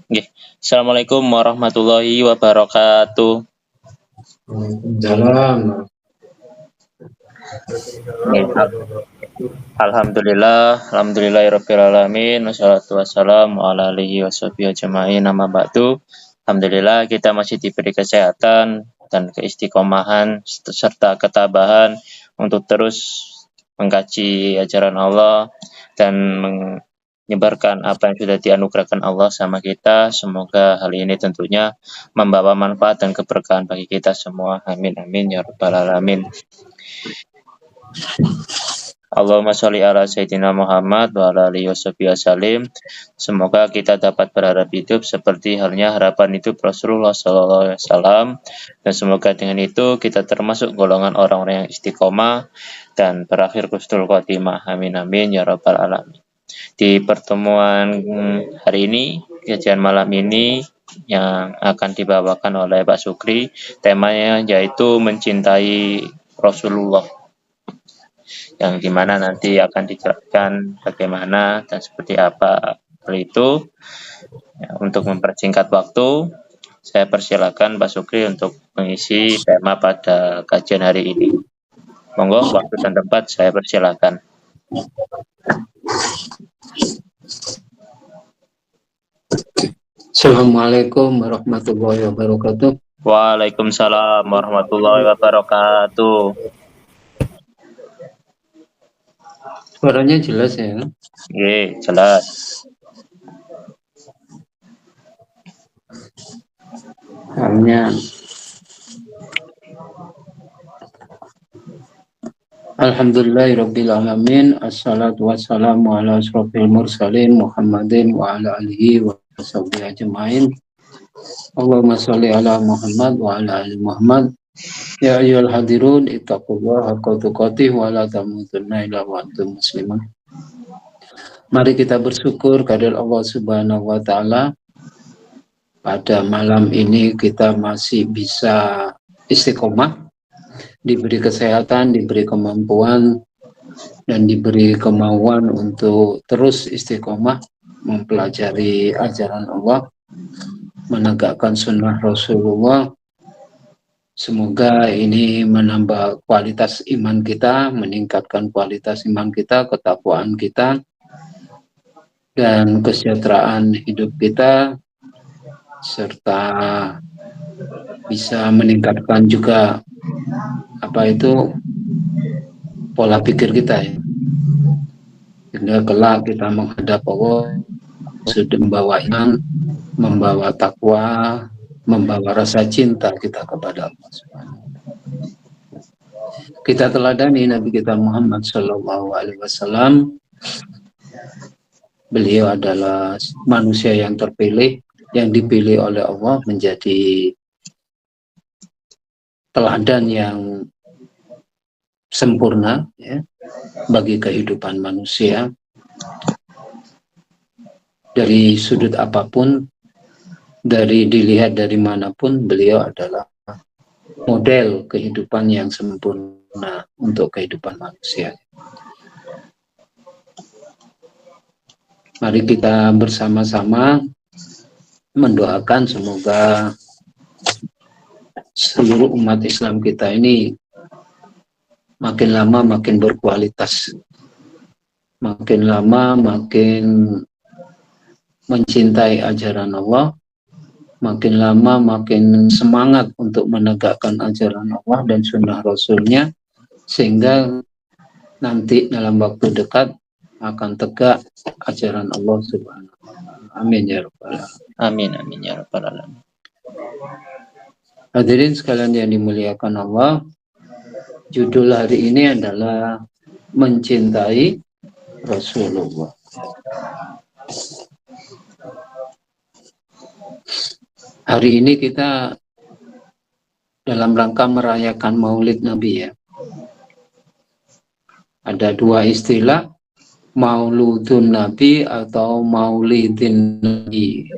Nggih. Assalamualaikum warahmatullahi wabarakatuh. Waalaikumsalam. Nggih, alhamdulillahirabbil alamin, wassalatu wassalamu ala alihi washabihi ajmain, amma ba'du. Alhamdulillah kita masih diberi kesehatan dan keistiqomahan serta ketabahan untuk terus mengkaji ajaran Allah dan menyebarkan apa yang sudah dianugerahkan Allah sama kita. Semoga hal ini tentunya membawa manfaat dan keberkahan bagi kita semua. Amin amin ya rabbal alamin. Allahumma sholli ala Sayyidina Muhammad wa ala alihi wasallim. Semoga kita dapat berharap hidup seperti halnya harapan hidup Rasulullah SAW. Dan semoga dengan itu kita termasuk golongan orang-orang yang istiqomah dan berakhir husnul khotimah. Amin amin ya rabbal alamin. Di pertemuan hari ini, kajian malam ini yang akan dibawakan oleh Pak Sukri, temanya yaitu mencintai Rasulullah, yang dimana nanti akan dijelaskan bagaimana dan seperti apa hal itu. Ya, untuk mempersingkat waktu, saya persilakan Pak Sukri untuk mengisi tema pada kajian hari ini. Monggo, waktu dan tempat saya persilakan. Assalamualaikum warahmatullahi wabarakatuh. Waalaikumsalam warahmatullahi wabarakatuh. Suaranya jelas ya? Oke, jelas. Hanya Alhamdulillahirabbil alamin, assalatu wassalamu ala asrofil mursalin Muhammadin wa ala alihi wa sahbihi ajmain. Allahumma sholli ala Muhammad wa ala ali Muhammad. Ya ayyuhal hadirun ittaqullaha haqqa tuqatih wa la tamutunna illa wa antum muslimun. Mari kita bersyukur kepada Allah Subhanahu wa taala. Pada malam ini kita masih bisa istiqomah, diberi kesehatan, diberi kemampuan, dan diberi kemauan untuk terus istiqomah mempelajari ajaran Allah, menegakkan sunnah Rasulullah. Semoga ini menambah kualitas iman kita, meningkatkan kualitas iman kita, ketakwaan kita, dan kesejahteraan hidup kita, serta bisa meningkatkan juga pola pikir kita ya. Sehingga kelak kita menghadap Allah sudah membawa iman, membawa takwa, membawa rasa cinta kita kepada Allah Subhanahu. Kita teladani Nabi kita Muhammad Shallallahu Alaihi Wasallam. Beliau adalah manusia yang terpilih, yang dipilih oleh Allah menjadi teladan yang sempurna ya, bagi kehidupan manusia. Dari sudut apapun, dilihat dari manapun, beliau adalah model kehidupan yang sempurna untuk kehidupan manusia. Mari kita bersama-sama mendoakan semoga seluruh umat Islam kita ini makin lama makin berkualitas, makin lama makin mencintai ajaran Allah, makin lama makin semangat untuk menegakkan ajaran Allah dan sunnah Rasulnya, sehingga nanti dalam waktu dekat akan tegak ajaran Allah Subhanahu wa Ta'ala. Amin ya rabbal alamin. Amin amin ya rabbal alamin. Hadirin sekalian yang dimuliakan Allah, judul hari ini adalah mencintai Rasulullah. Hari ini kita dalam rangka merayakan Maulid Nabi ya. Ada dua istilah, Mauludun Nabi atau Maulidin Nabi.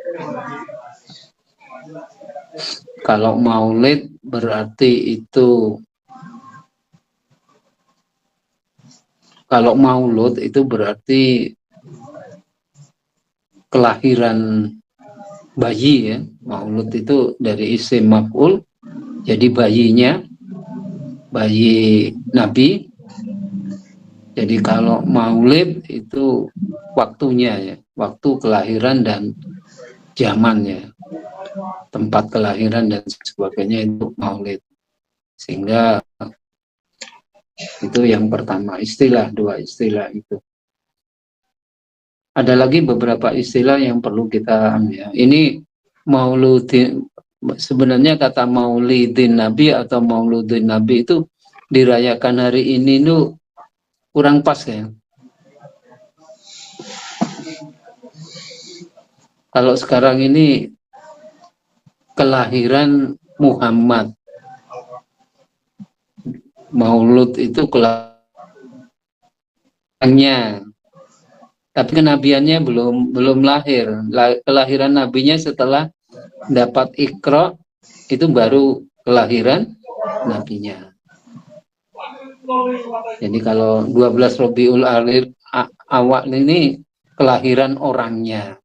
Kalau Maulid berarti itu, kalau Maulud itu berarti kelahiran bayi ya. Maulud itu dari isim maf'ul, jadi bayinya, bayi Nabi. Jadi kalau maulid itu waktunya ya, waktu kelahiran dan zamannya, tempat kelahiran dan sebagainya itu maulid. Sehingga itu yang pertama, dua istilah itu. Ada lagi beberapa istilah yang perlu kita ya. Ini mauludin, sebenarnya kata maulidin Nabi atau mauludin Nabi itu dirayakan hari ini itu kurang pas ya. Kalau sekarang ini kelahiran Muhammad, maulud itu kelahirannya, tapi kenabiannya belum lahir. Kelahiran nabinya setelah dapat Iqra, itu baru kelahiran nabinya. Jadi kalau 12 Rabiul Awal ini kelahiran orangnya.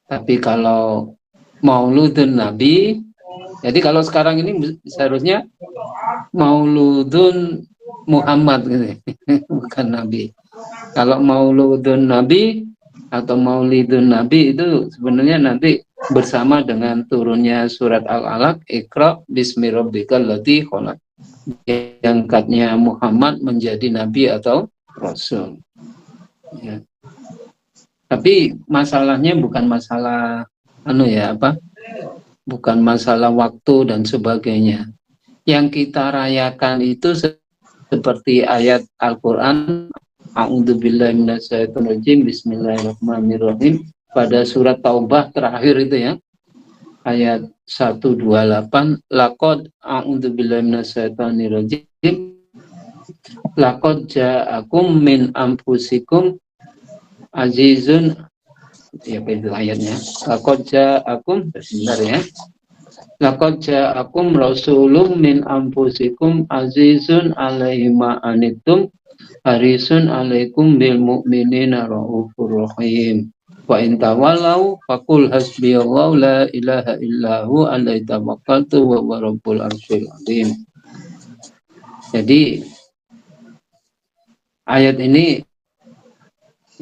Tapi kalau Mauludun Nabi, jadi kalau sekarang ini seharusnya Mauludun Muhammad gitu. Bukan Nabi. Kalau Mauludun Nabi atau Maulidun Nabi itu sebenarnya nanti bersama dengan turunnya surat Al-Alaq, Iqra bismi rabbikal ladzi khalaq. Diangkatnya Muhammad menjadi nabi atau rasul. Ya. Tapi masalahnya bukan masalah bukan masalah waktu dan sebagainya. Yang kita rayakan itu seperti ayat Al-Qur'an, a'udzubillahi minasyaitonirrajim, bismillahirrahmanirrahim, pada surat Taubah terakhir itu ya. Ayat 128, laqad a'udzubillahi minasyaitonirrajim, laqad ja'akum min anfusikum azizun, ya itu ayatnya. Laqad ja'akum, sebentar ya. Laqad ja'akum rasulun min anfusikum azizun 'alaihi ma anittum harisun 'alaikum bil mu'minina raufur rahim. Wa in tawallaw faqul hasbiyallahu la ilaha illahu alaihi tawakkaltu wa huwa rabbul arsyil azim. Jadi ayat ini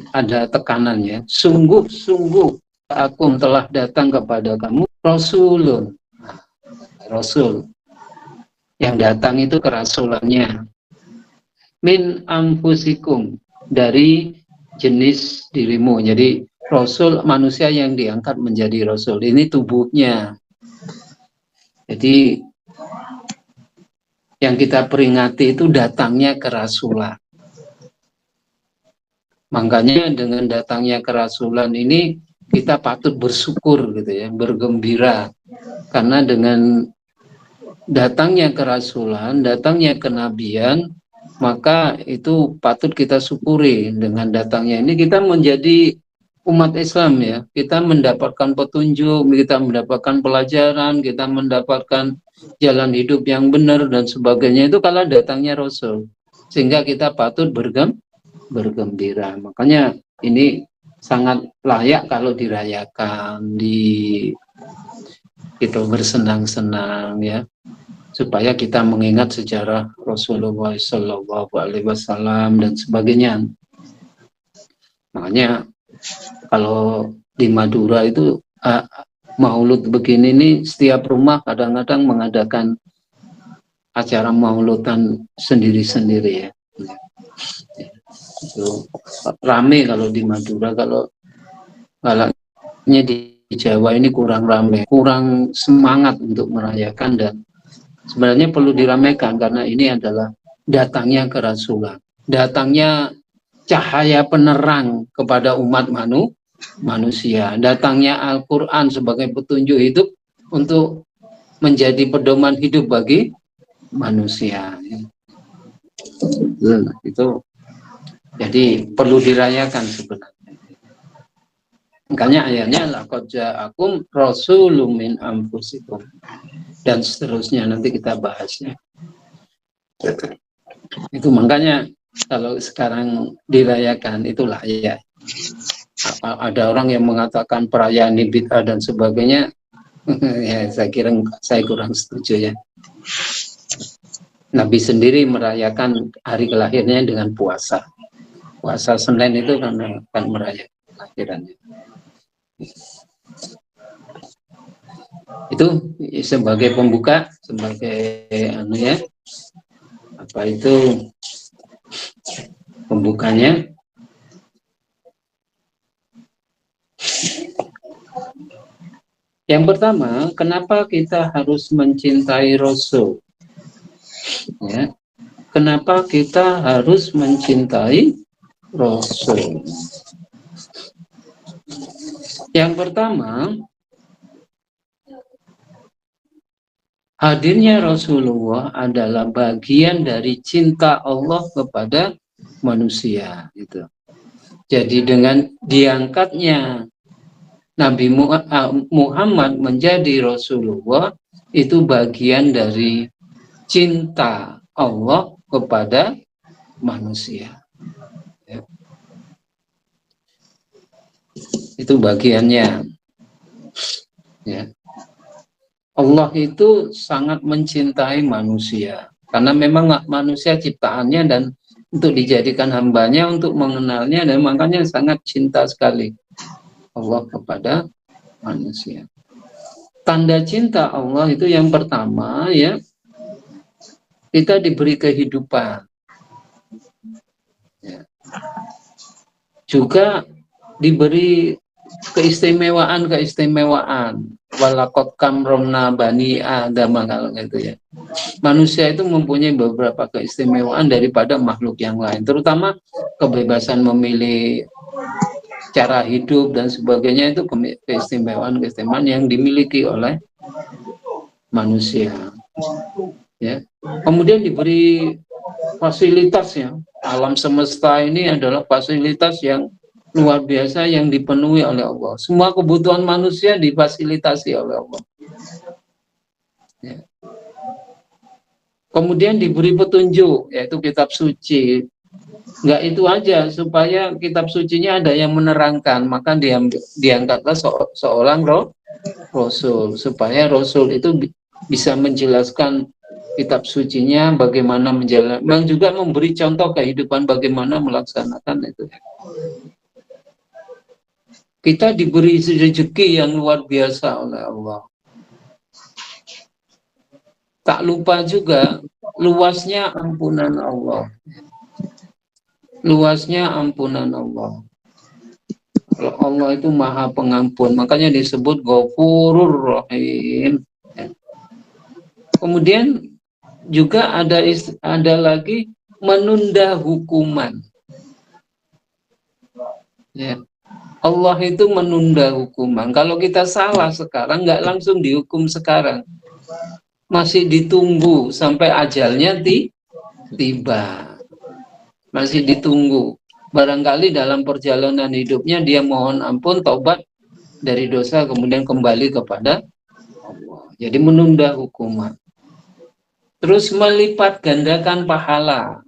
ada tekanannya. Sungguh-sungguh akum telah datang kepada kamu rasulun. Rasul. Yang datang itu kerasulannya. Min anfusikum, dari jenis dirimu. Jadi rasul manusia yang diangkat menjadi rasul. Ini tubuhnya. Jadi yang kita peringati itu datangnya kerasulan. Makanya dengan datangnya kerasulan ini kita patut bersyukur gitu ya, bergembira. Karena dengan datangnya kerasulan, datangnya kenabian, maka itu patut kita syukuri. Dengan datangnya ini kita menjadi umat Islam ya, kita mendapatkan petunjuk, kita mendapatkan pelajaran, kita mendapatkan jalan hidup yang benar dan sebagainya, itu kalau datangnya Rasul, sehingga kita patut bergembira. Makanya ini sangat layak kalau dirayakan, kita bersenang-senang ya, supaya kita mengingat sejarah Rasulullah SAW dan sebagainya. Makanya kalau di Madura itu maulud begini nih, setiap rumah kadang-kadang mengadakan acara mauludan sendiri-sendiri ya. Itu rame kalau di Madura. Kalau di Jawa ini kurang rame, kurang semangat untuk merayakan, dan sebenarnya perlu diramaikan karena ini adalah datangnya kerasulan, datangnya cahaya penerang kepada umat manusia, datangnya Al-Quran sebagai petunjuk hidup untuk menjadi pedoman hidup bagi manusia. Itu jadi perlu dirayakan sebenarnya. Makanya ayatnya laqad ja'akum rasulun min anfusikum, dan seterusnya nanti kita bahasnya. Itu makanya kalau sekarang dirayakan itu layak. Ada orang yang mengatakan perayaan ini bid'ah dan sebagainya. Ya, saya kurang setuju ya. Nabi sendiri merayakan hari kelahirannya dengan puasa. Puasa Senin itu kan merayakan kelahirannya. Itu sebagai pembuka, sebagai apa itu pembukanya. Yang pertama, kenapa kita harus mencintai Rasul? Ya. Kenapa kita harus mencintai Rasul? Yang pertama, hadirnya Rasulullah adalah bagian dari cinta Allah kepada manusia. Gitu. Jadi dengan diangkatnya Nabi Muhammad menjadi Rasulullah, itu bagian dari cinta Allah kepada manusia. Ya. Itu bagiannya. Ya. Allah itu sangat mencintai manusia. Karena memang manusia ciptaannya dan untuk dijadikan hambanya, untuk mengenalnya, dan makanya sangat cinta sekali Allah kepada manusia. Tanda cinta Allah itu yang pertama ya, kita diberi kehidupan. Ya. Juga diberi keistimewaan. Walaqad karramna bani Adam, kalau gitu ya. Manusia itu mempunyai beberapa keistimewaan daripada makhluk yang lain, terutama kebebasan memilih cara hidup dan sebagainya, itu keistimewaan yang dimiliki oleh manusia. Ya. Kemudian diberi fasilitas ya. Alam semesta ini adalah fasilitas yang luar biasa yang dipenuhi oleh Allah. Semua kebutuhan manusia difasilitasi oleh Allah. Ya. Kemudian diberi petunjuk, yaitu kitab suci. Enggak itu aja, supaya kitab sucinya ada yang menerangkan, maka diangkatlah seorang Rasul, supaya Rasul itu bisa menjelaskan kitab sucinya, bagaimana menjalankan, dan juga memberi contoh kehidupan bagaimana melaksanakan itu. Kita diberi rezeki yang luar biasa oleh Allah. Tak lupa juga luasnya ampunan Allah. Luasnya ampunan Allah. Allah itu maha pengampun, makanya disebut Ghafurur Rahim. Kemudian juga ada lagi menunda hukuman. Ya. Allah itu menunda hukuman. Kalau kita salah sekarang, nggak langsung dihukum sekarang. Masih ditunggu sampai ajalnya tiba. Masih ditunggu. Barangkali dalam perjalanan hidupnya dia mohon ampun, taubat dari dosa, kemudian kembali kepada Allah. Jadi menunda hukuman. Terus melipat gandakan pahala.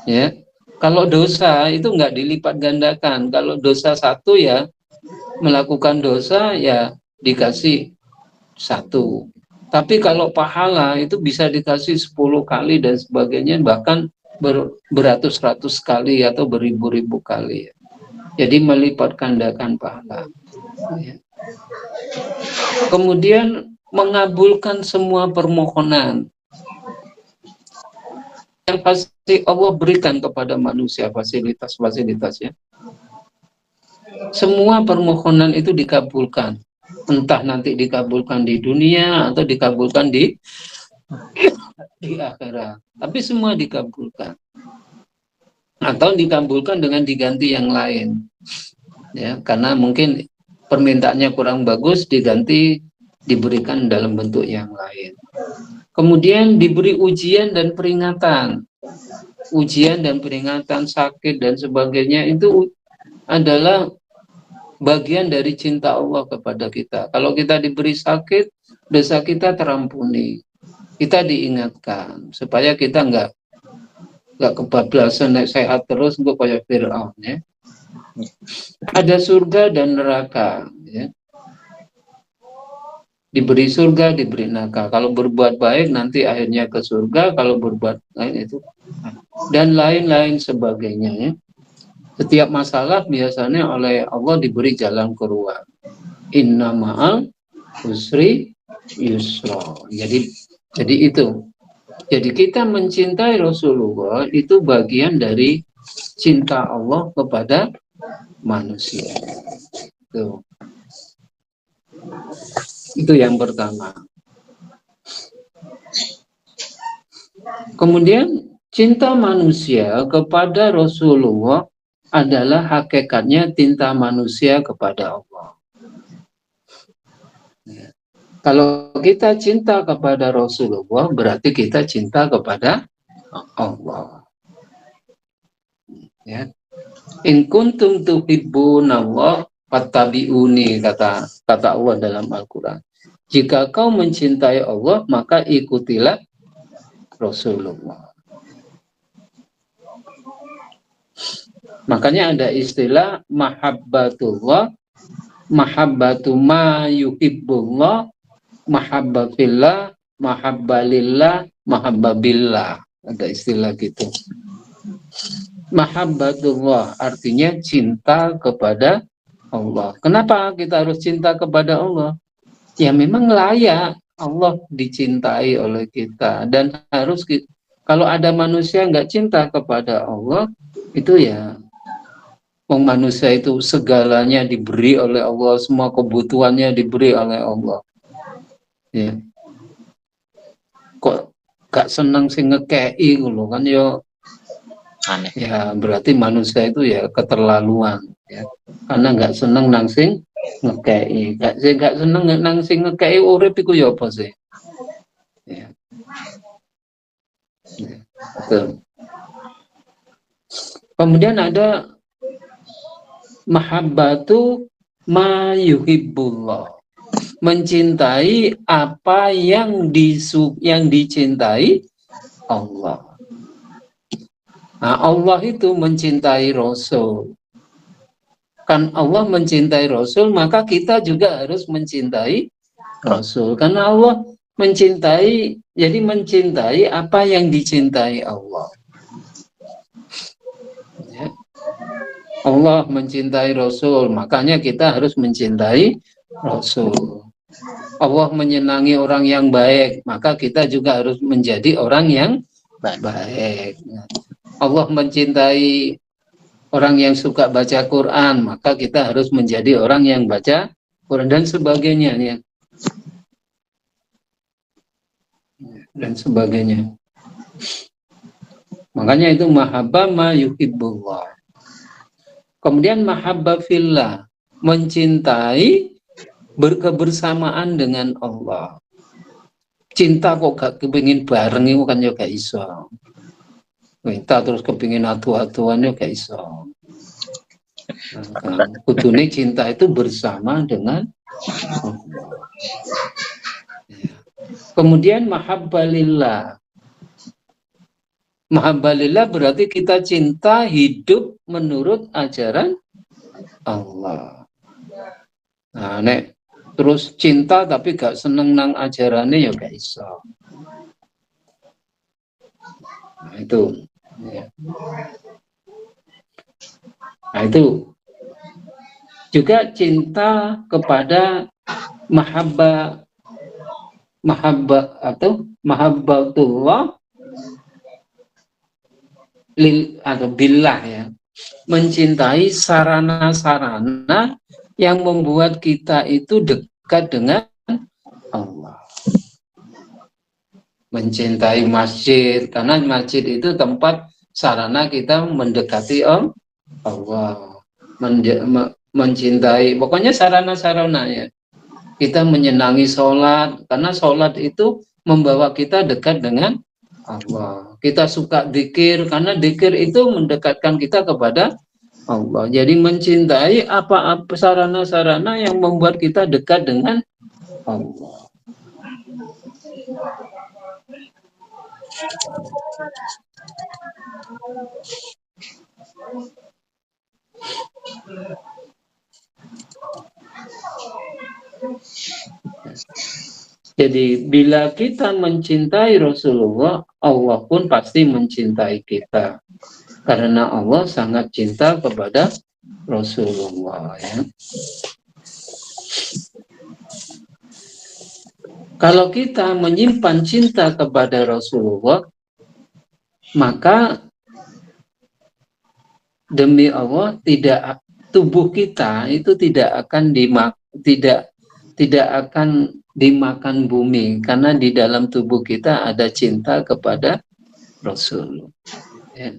Ya. Kalau dosa itu nggak dilipat gandakan. Kalau dosa satu ya, melakukan dosa ya dikasih 1. Tapi kalau pahala itu bisa dikasih 10 kali dan sebagainya, bahkan beratus-ratus kali atau beribu-ribu kali. Jadi melipat gandakan pahala. Ya. Kemudian mengabulkan semua permohonan. Yang pasti Allah berikan kepada manusia fasilitas-fasilitasnya. Semua permohonan itu dikabulkan. Entah nanti dikabulkan di dunia atau dikabulkan di akhirat. Tapi semua dikabulkan. Atau dikabulkan dengan diganti yang lain. Ya, karena mungkin permintaannya kurang bagus, diganti, diberikan dalam bentuk yang lain. Kemudian diberi ujian dan peringatan. Ujian dan peringatan, sakit dan sebagainya itu adalah bagian dari cinta Allah kepada kita. Kalau kita diberi sakit, dosa kita terampuni. Kita diingatkan supaya kita gak kebablasan naik sehat terus untuk kayak Fir'aun ya. Ada surga dan neraka ya. Diberi surga, diberi neraka. Kalau berbuat baik nanti akhirnya ke surga, kalau berbuat lain itu dan lain-lain sebagainya ya. Setiap masalah biasanya oleh Allah diberi jalan keluar. Inna ma'al usri yusra. Jadi itu. Jadi kita mencintai Rasulullah itu bagian dari cinta Allah kepada manusia. Itu yang pertama. Kemudian cinta manusia kepada Rasulullah adalah hakikatnya cinta manusia kepada Allah. Kalau kita cinta kepada Rasulullah, berarti kita cinta kepada Allah. Ya. In kuntum tuhibbunallah fattabi'uni, kata Allah dalam Al-Quran. Jika kau mencintai Allah, maka ikutilah Rasulullah. Makanya ada istilah mahabbatullah, mahabbatu ma yuhibbullah, mahabbatillah, mahabbalillah, mahabbabillah. Ada istilah gitu. Mahabbatullah artinya cinta kepada Allah. Kenapa kita harus cinta kepada Allah? Ya memang layak Allah dicintai oleh kita. Dan harus kita, kalau ada manusia nggak cinta kepada Allah, itu ya manusia itu segalanya diberi oleh Allah, semua kebutuhannya diberi oleh Allah. Ya. Kok gak seneng sing ngekei loh kan yo aneh. Ya berarti manusia itu ya keterlaluan ya. Karena nggak seneng nang sing ngekei, gak seneng nang sing ngekei urip iku ya apa sih? Ya. Ya. Betul. Kemudian ada mahabbatu ma yuhibbullah, mencintai apa yang dicintai Allah. Nah, Allah itu mencintai Rasul. Kan Allah mencintai Rasul, maka kita juga harus mencintai Rasul. Karena Allah mencintai, jadi mencintai apa yang dicintai Allah. Ya. Allah mencintai Rasul, makanya kita harus mencintai Rasul. Allah menyenangi orang yang baik, maka kita juga harus menjadi orang yang baik. Allah mencintai orang yang suka baca Quran, maka kita harus menjadi orang yang baca Quran dan sebagainya ya. Dan sebagainya. Makanya itu mahabbah ma yuhibbullah. Kemudian mahabbah fillah, mencintai berkebersamaan dengan Allah. Cinta kok gak kepingin bareng itu kan ya gak iso. Kita terus kepingin atu-atuan ya gak iso. Kudune cinta itu bersama dengan Allah. Kemudian mahabbalillah. Mahabbalillah berarti kita cinta hidup menurut ajaran Allah. Nah, nek terus cinta tapi gak seneng nang ajarannya ya gak iso. Nah, itu. Ya. Nah, itu juga cinta kepada mahabbah atau mahabbatullah atau billah ya, mencintai sarana-sarana yang membuat kita itu dekat dengan Allah. Mencintai masjid, karena masjid itu tempat sarana kita mendekati Allah. Mencintai, pokoknya sarana-sarana ya. Kita menyenangi sholat, karena sholat itu membawa kita dekat dengan Allah. Kita suka dzikir, karena dzikir itu mendekatkan kita kepada Allah. Jadi mencintai apa-apa sarana-sarana yang membuat kita dekat dengan Allah. Jadi bila kita mencintai Rasulullah, Allah pun pasti mencintai kita. Karena Allah sangat cinta kepada Rasulullah. Ya. Kalau kita menyimpan cinta kepada Rasulullah, maka demi Allah tubuh kita itu tidak akan dimakan bumi, karena di dalam tubuh kita ada cinta kepada Rasul. Ya.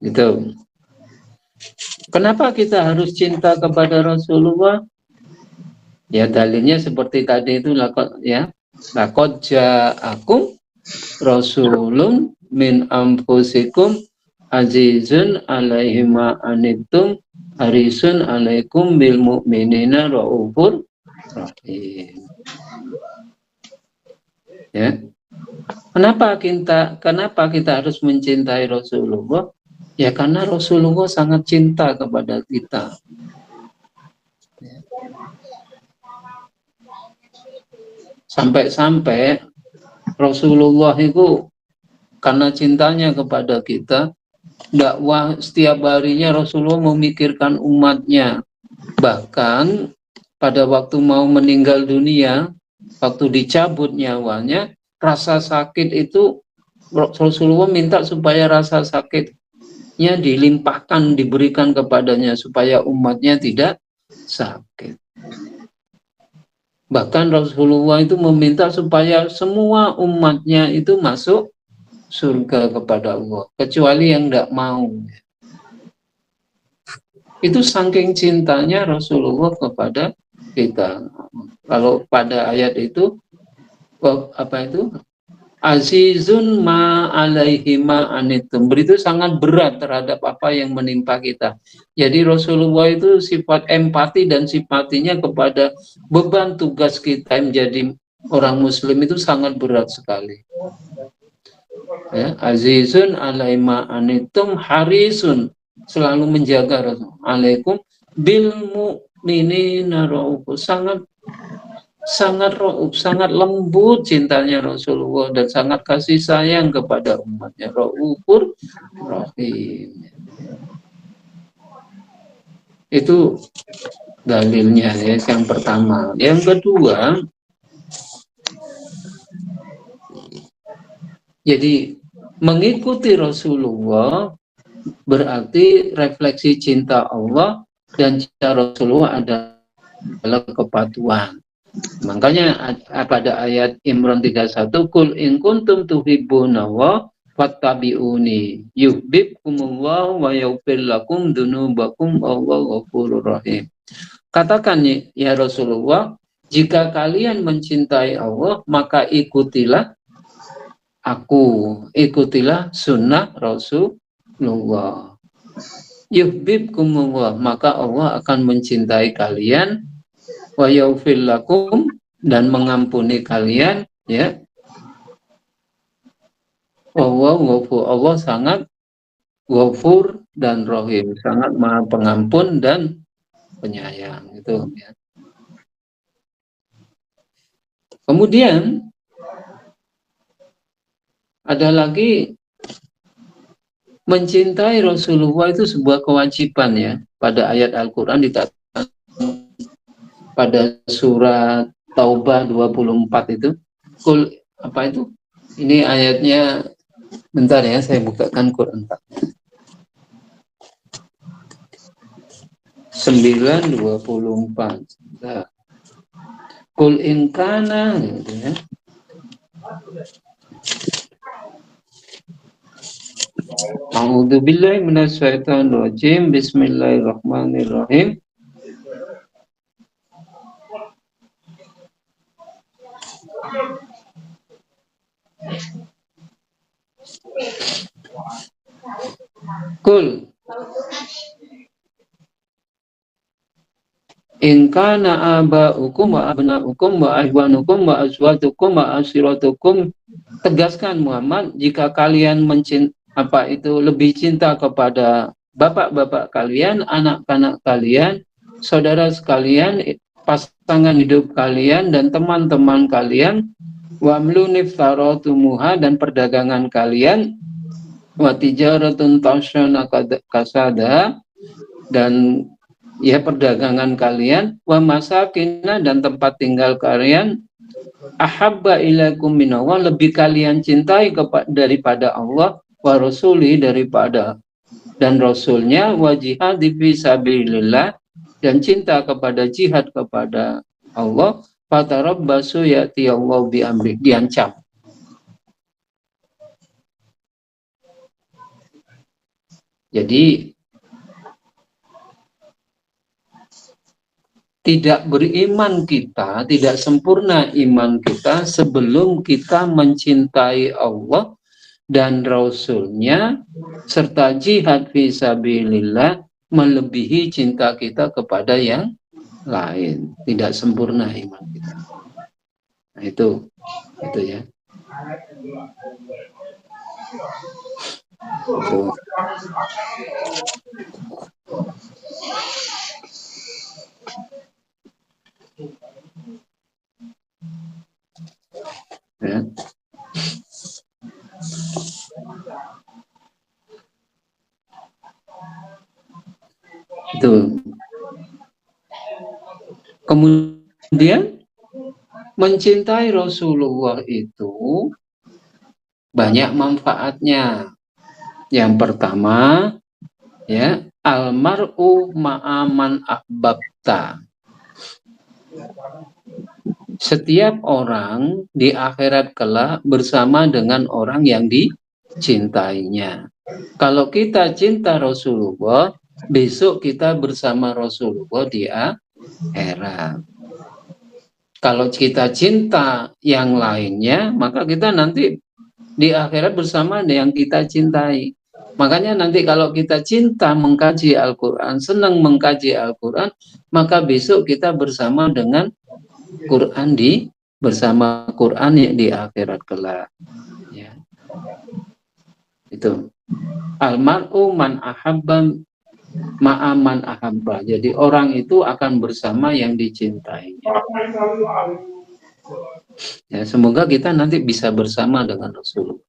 Gitu. Kenapa kita harus cinta kepada Rasulullah? Ya dalilnya seperti tadi itu lakot ja'akum rasulun min anfusikum azizun alaihi ma anittum harisun alaikum bil mu'minina raufur rahim. Ya. Kenapa kita harus mencintai Rasulullah? Ya karena Rasulullah sangat cinta kepada kita. Ya. Sampai-sampai Rasulullah itu karena cintanya kepada kita, dakwah setiap harinya Rasulullah memikirkan umatnya. Bahkan pada waktu mau meninggal dunia, waktu dicabut nyawanya, rasa sakit itu Rasulullah minta supaya rasa sakitnya dilimpahkan, diberikan kepadanya supaya umatnya tidak sakit. Bahkan Rasulullah itu meminta supaya semua umatnya itu masuk surga kepada Allah, kecuali yang tidak mau. Itu saking cintanya Rasulullah kepada kita. Kalau pada ayat itu, apa itu? Azizun ma alaihi ma anitum. Itu sangat berat terhadap apa yang menimpa kita. Jadi Rasulullah itu sifat empati dan simpatinya kepada beban tugas kita menjadi orang muslim itu sangat berat sekali. Ya, azizun alaihi ma anitum harisun, selalu menjaga Rasul. Alaikum bil mu'minina raufur, sangat rauf, sangat lembut cintanya Rasulullah dan sangat kasih sayang kepada umatnya. Raufur rahim. Itu dalilnya ya, yang pertama. Yang kedua, jadi mengikuti Rasulullah berarti refleksi cinta Allah, dan cinta Rasulullah adalah kepatuhan. Makanya pada ayat Imran 31, kul in kuntum tuhibbunallaha fattabi'uni yuhibbukumullah wa yaghfir lakum dzunubakum wallahu ghafurur rahim. Katakan ya Rasulullah, jika kalian mencintai Allah, maka ikutilah aku, ikutilah sunnah Rasulullah. Yuhibbukumullah, maka Allah akan mencintai kalian, wa yaghfir lakum, dan mengampuni kalian, ya. Allah sangat ghafur dan rahim, sangat maha pengampun dan penyayang, itu ya. Kemudian ada lagi, mencintai Rasulullah itu sebuah kewajiban ya. Pada ayat Al-Quran dikatakan pada surat Taubah 24 itu, kul, apa itu? Ini ayatnya, bentar ya, saya bukakan Quran 9:24. Nah, kul in kana, gitu ya. A'udzubillahi minasyaitonir rajim. Bismillahirrahmanirrahim. Kul In kana aba'ukum wa abna'ukum wa ahwanukum wa azwajukum wa ashiratukum, tegaskan Muhammad, jika kalian lebih cinta kepada bapak-bapak kalian, anak-anak kalian, saudara sekalian, pasangan hidup kalian dan teman-teman kalian, wa amlunif tarotumuha, dan perdagangan kalian, wa tijaratun tashana kasada, dan ya perdagangan kalian, wa masakina, dan tempat tinggal kalian, ahabba ilaikum minallah, lebih kalian cintai daripada Allah, wa rasuli, daripada dan rasulnya, wa jihadi fi sabilillah, dan cinta kepada jihad kepada Allah, fatarabbasu ya'ti Allah bi amri, diancam. Jadi tidak beriman kita, tidak sempurna iman kita sebelum kita mencintai Allah dan Rasul-Nya serta jihad fisabilillah melebihi cinta kita kepada yang lain. Tidak sempurna iman kita. Nah, itu ya. Itu. Ya. Itu. Kemudian mencintai Rasulullah itu banyak manfaatnya. Yang pertama, ya, almar'u ma'aman ahbabta. Setiap orang di akhirat kelak bersama dengan orang yang dicintainya. Kalau kita cinta Rasulullah, besok kita bersama Rasulullah di akhirat. Kalau kita cinta yang lainnya, maka kita nanti di akhirat bersama dengan yang kita cintai. Makanya nanti kalau kita cinta mengkaji Al-Quran, senang mengkaji Al-Quran, maka besok kita bersama dengan Quran bersama Quran di akhirat kelak. Ya. Itu. Almar'u man ahabba ma'aman ahabba. Jadi orang itu akan bersama yang dicintainya. Ya, semoga kita nanti bisa bersama dengan Rasul.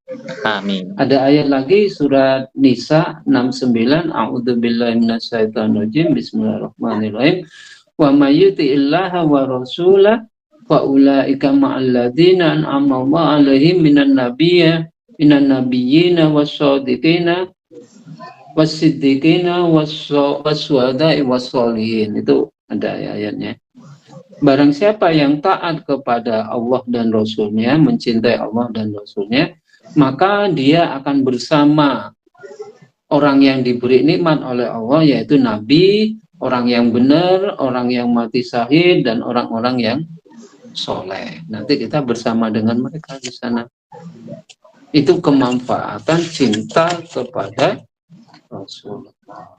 Amin. Ada ayat lagi surat Nisa 69. A'udzubillahi minasyaitonirrajim. Bismillahirrahmanirrahim. Wa may yuti'illaha wa rasulahu fa ulaika ma'al ladzina an'ama Allahu 'alaihim minan nabiyyina was-shadiqina was-siddiqina was-syuhada'i was-sholihin. Itu ada ayatnya. Barang siapa yang taat kepada Allah dan Rasulnya, mencintai Allah dan Rasulnya, maka dia akan bersama orang yang diberi nikmat oleh Allah, yaitu Nabi, orang yang benar, orang yang mati syahid, dan orang-orang yang soleh. Nanti kita bersama dengan mereka di sana. Itu kemanfaatan cinta kepada Rasulullah.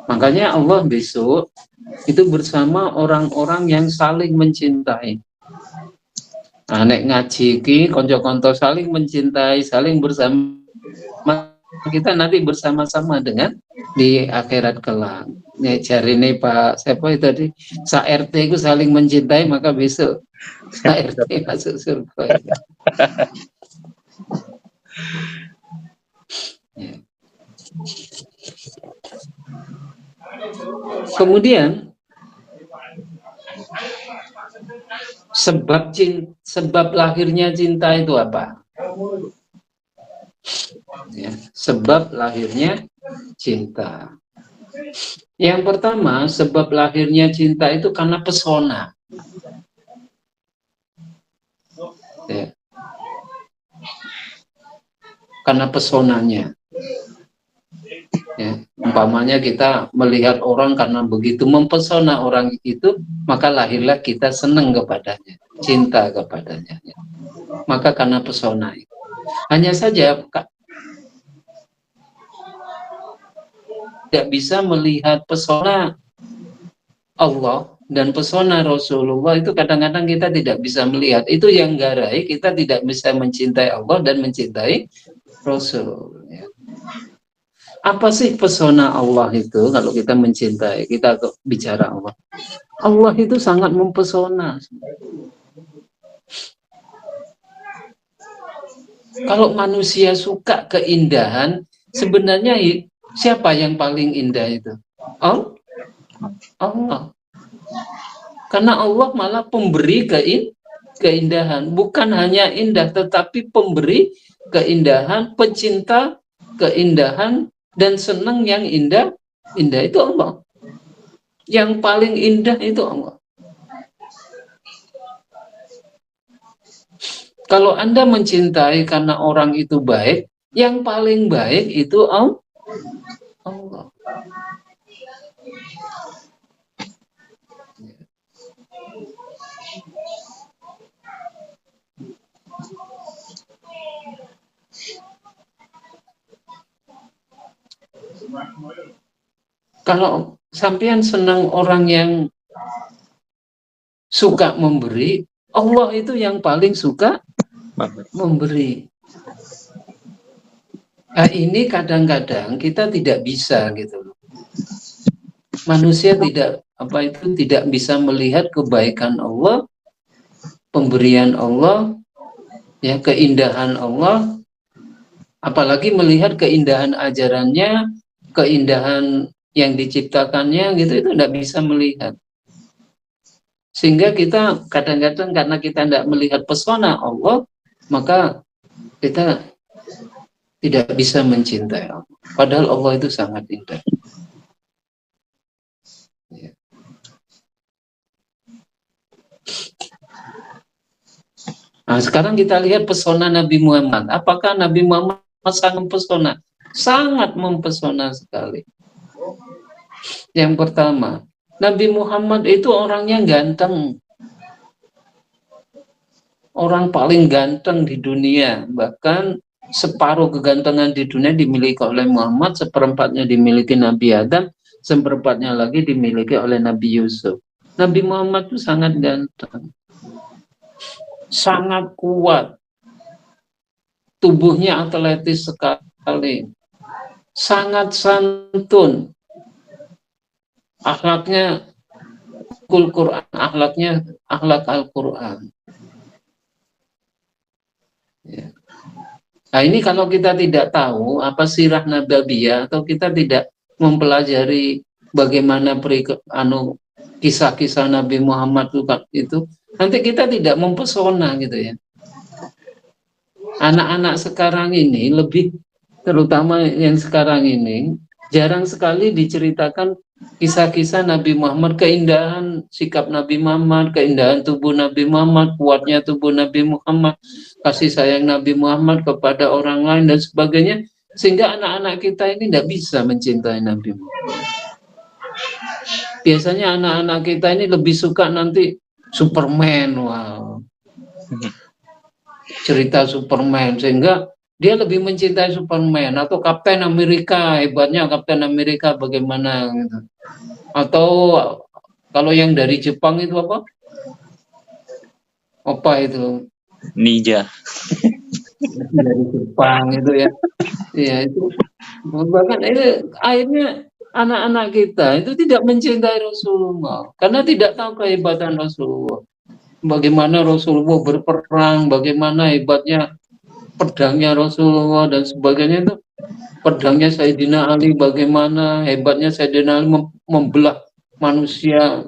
Makanya Allah besok itu bersama orang-orang yang saling mencintai. Nek ngaji ki konco-konco saling mencintai, saling bersama, kita nanti bersama-sama dengan di akhirat kelak. Nek jarine Pak siapa itu tadi, sa RT itu saling mencintai, maka besok sa RT masuk surga. Ya. Kemudian sebab lahirnya cinta itu apa? Ya, sebab lahirnya cinta. Yang pertama, sebab lahirnya cinta itu karena pesona. Ya. Karena pesonanya. Ya, umpamanya kita melihat orang karena begitu mempesona orang itu, maka lahirlah kita senang kepadanya, cinta kepadanya. Ya. Maka karena pesona itu. Hanya saja tidak bisa melihat pesona Allah dan pesona Rasulullah itu kadang-kadang kita tidak bisa melihat. Itu yang garai kita tidak bisa mencintai Allah dan mencintai Rasul. Apa sih pesona Allah itu kalau kita mencintai, kita bicara Allah. Allah itu sangat mempesona. Kalau manusia suka keindahan, sebenarnya siapa yang paling indah itu? Allah. Karena Allah malah pemberi keindahan. Bukan hanya indah, tetapi pemberi keindahan, pecinta keindahan, dan senang yang indah. Indah itu Allah. Yang paling indah itu Allah. Kalau Anda mencintai karena orang itu baik, yang paling baik itu Allah. Kalau sampean senang orang yang suka memberi, Allah itu yang paling suka memberi. Nah, ini kadang-kadang kita tidak bisa gitu. Manusia tidak bisa melihat kebaikan Allah, pemberian Allah, ya, keindahan Allah, apalagi melihat keindahan ajarannya, keindahan yang diciptakannya gitu, itu tidak bisa melihat. Sehingga kita kadang-kadang karena kita tidak melihat pesona Allah, maka kita tidak bisa mencintai Allah. Padahal Allah itu sangat indah. Ya. Nah, sekarang kita lihat pesona Nabi Muhammad. Apakah Nabi Muhammad sangat mempesona? Sangat mempesona sekali. Yang pertama, Nabi Muhammad itu orangnya ganteng. Orang paling ganteng di dunia. Bahkan separuh kegantengan di dunia dimiliki oleh Muhammad, seperempatnya dimiliki Nabi Adam, seperempatnya lagi dimiliki oleh Nabi Yusuf. Nabi Muhammad itu sangat ganteng, sangat kuat, tubuhnya atletis sekali, sangat santun, akhlaknya Quran, akhlaknya akhlak Al-Quran. Ya. Nah, ini kalau kita tidak tahu apa sirah nabawiyah atau kita tidak mempelajari bagaimana kisah-kisah Nabi Muhammad itu, nanti kita tidak mempesona gitu ya. Anak-anak sekarang ini lebih, terutama yang sekarang ini, jarang sekali diceritakan kisah-kisah Nabi Muhammad, keindahan sikap Nabi Muhammad, keindahan tubuh Nabi Muhammad, kuatnya tubuh Nabi Muhammad, kasih sayang Nabi Muhammad kepada orang lain dan sebagainya, sehingga anak-anak kita ini tidak bisa mencintai Nabi Muhammad. Biasanya anak-anak kita ini lebih suka nanti Superman, wow, cerita Superman, sehingga dia lebih mencintai Superman, atau Kapten Amerika, hebatnya Kapten Amerika bagaimana gitu. Atau kalau yang dari Jepang itu apa? Apa itu? Ninja. Dari Jepang itu ya. Ya itu. Bahkan ini akhirnya anak-anak kita itu tidak mencintai Rasulullah karena tidak tahu kehebatan Rasulullah. Bagaimana Rasulullah berperang, bagaimana hebatnya pedangnya Rasulullah dan sebagainya itu. Pedangnya Sayyidina Ali, bagaimana hebatnya Sayyidina Ali membelah manusia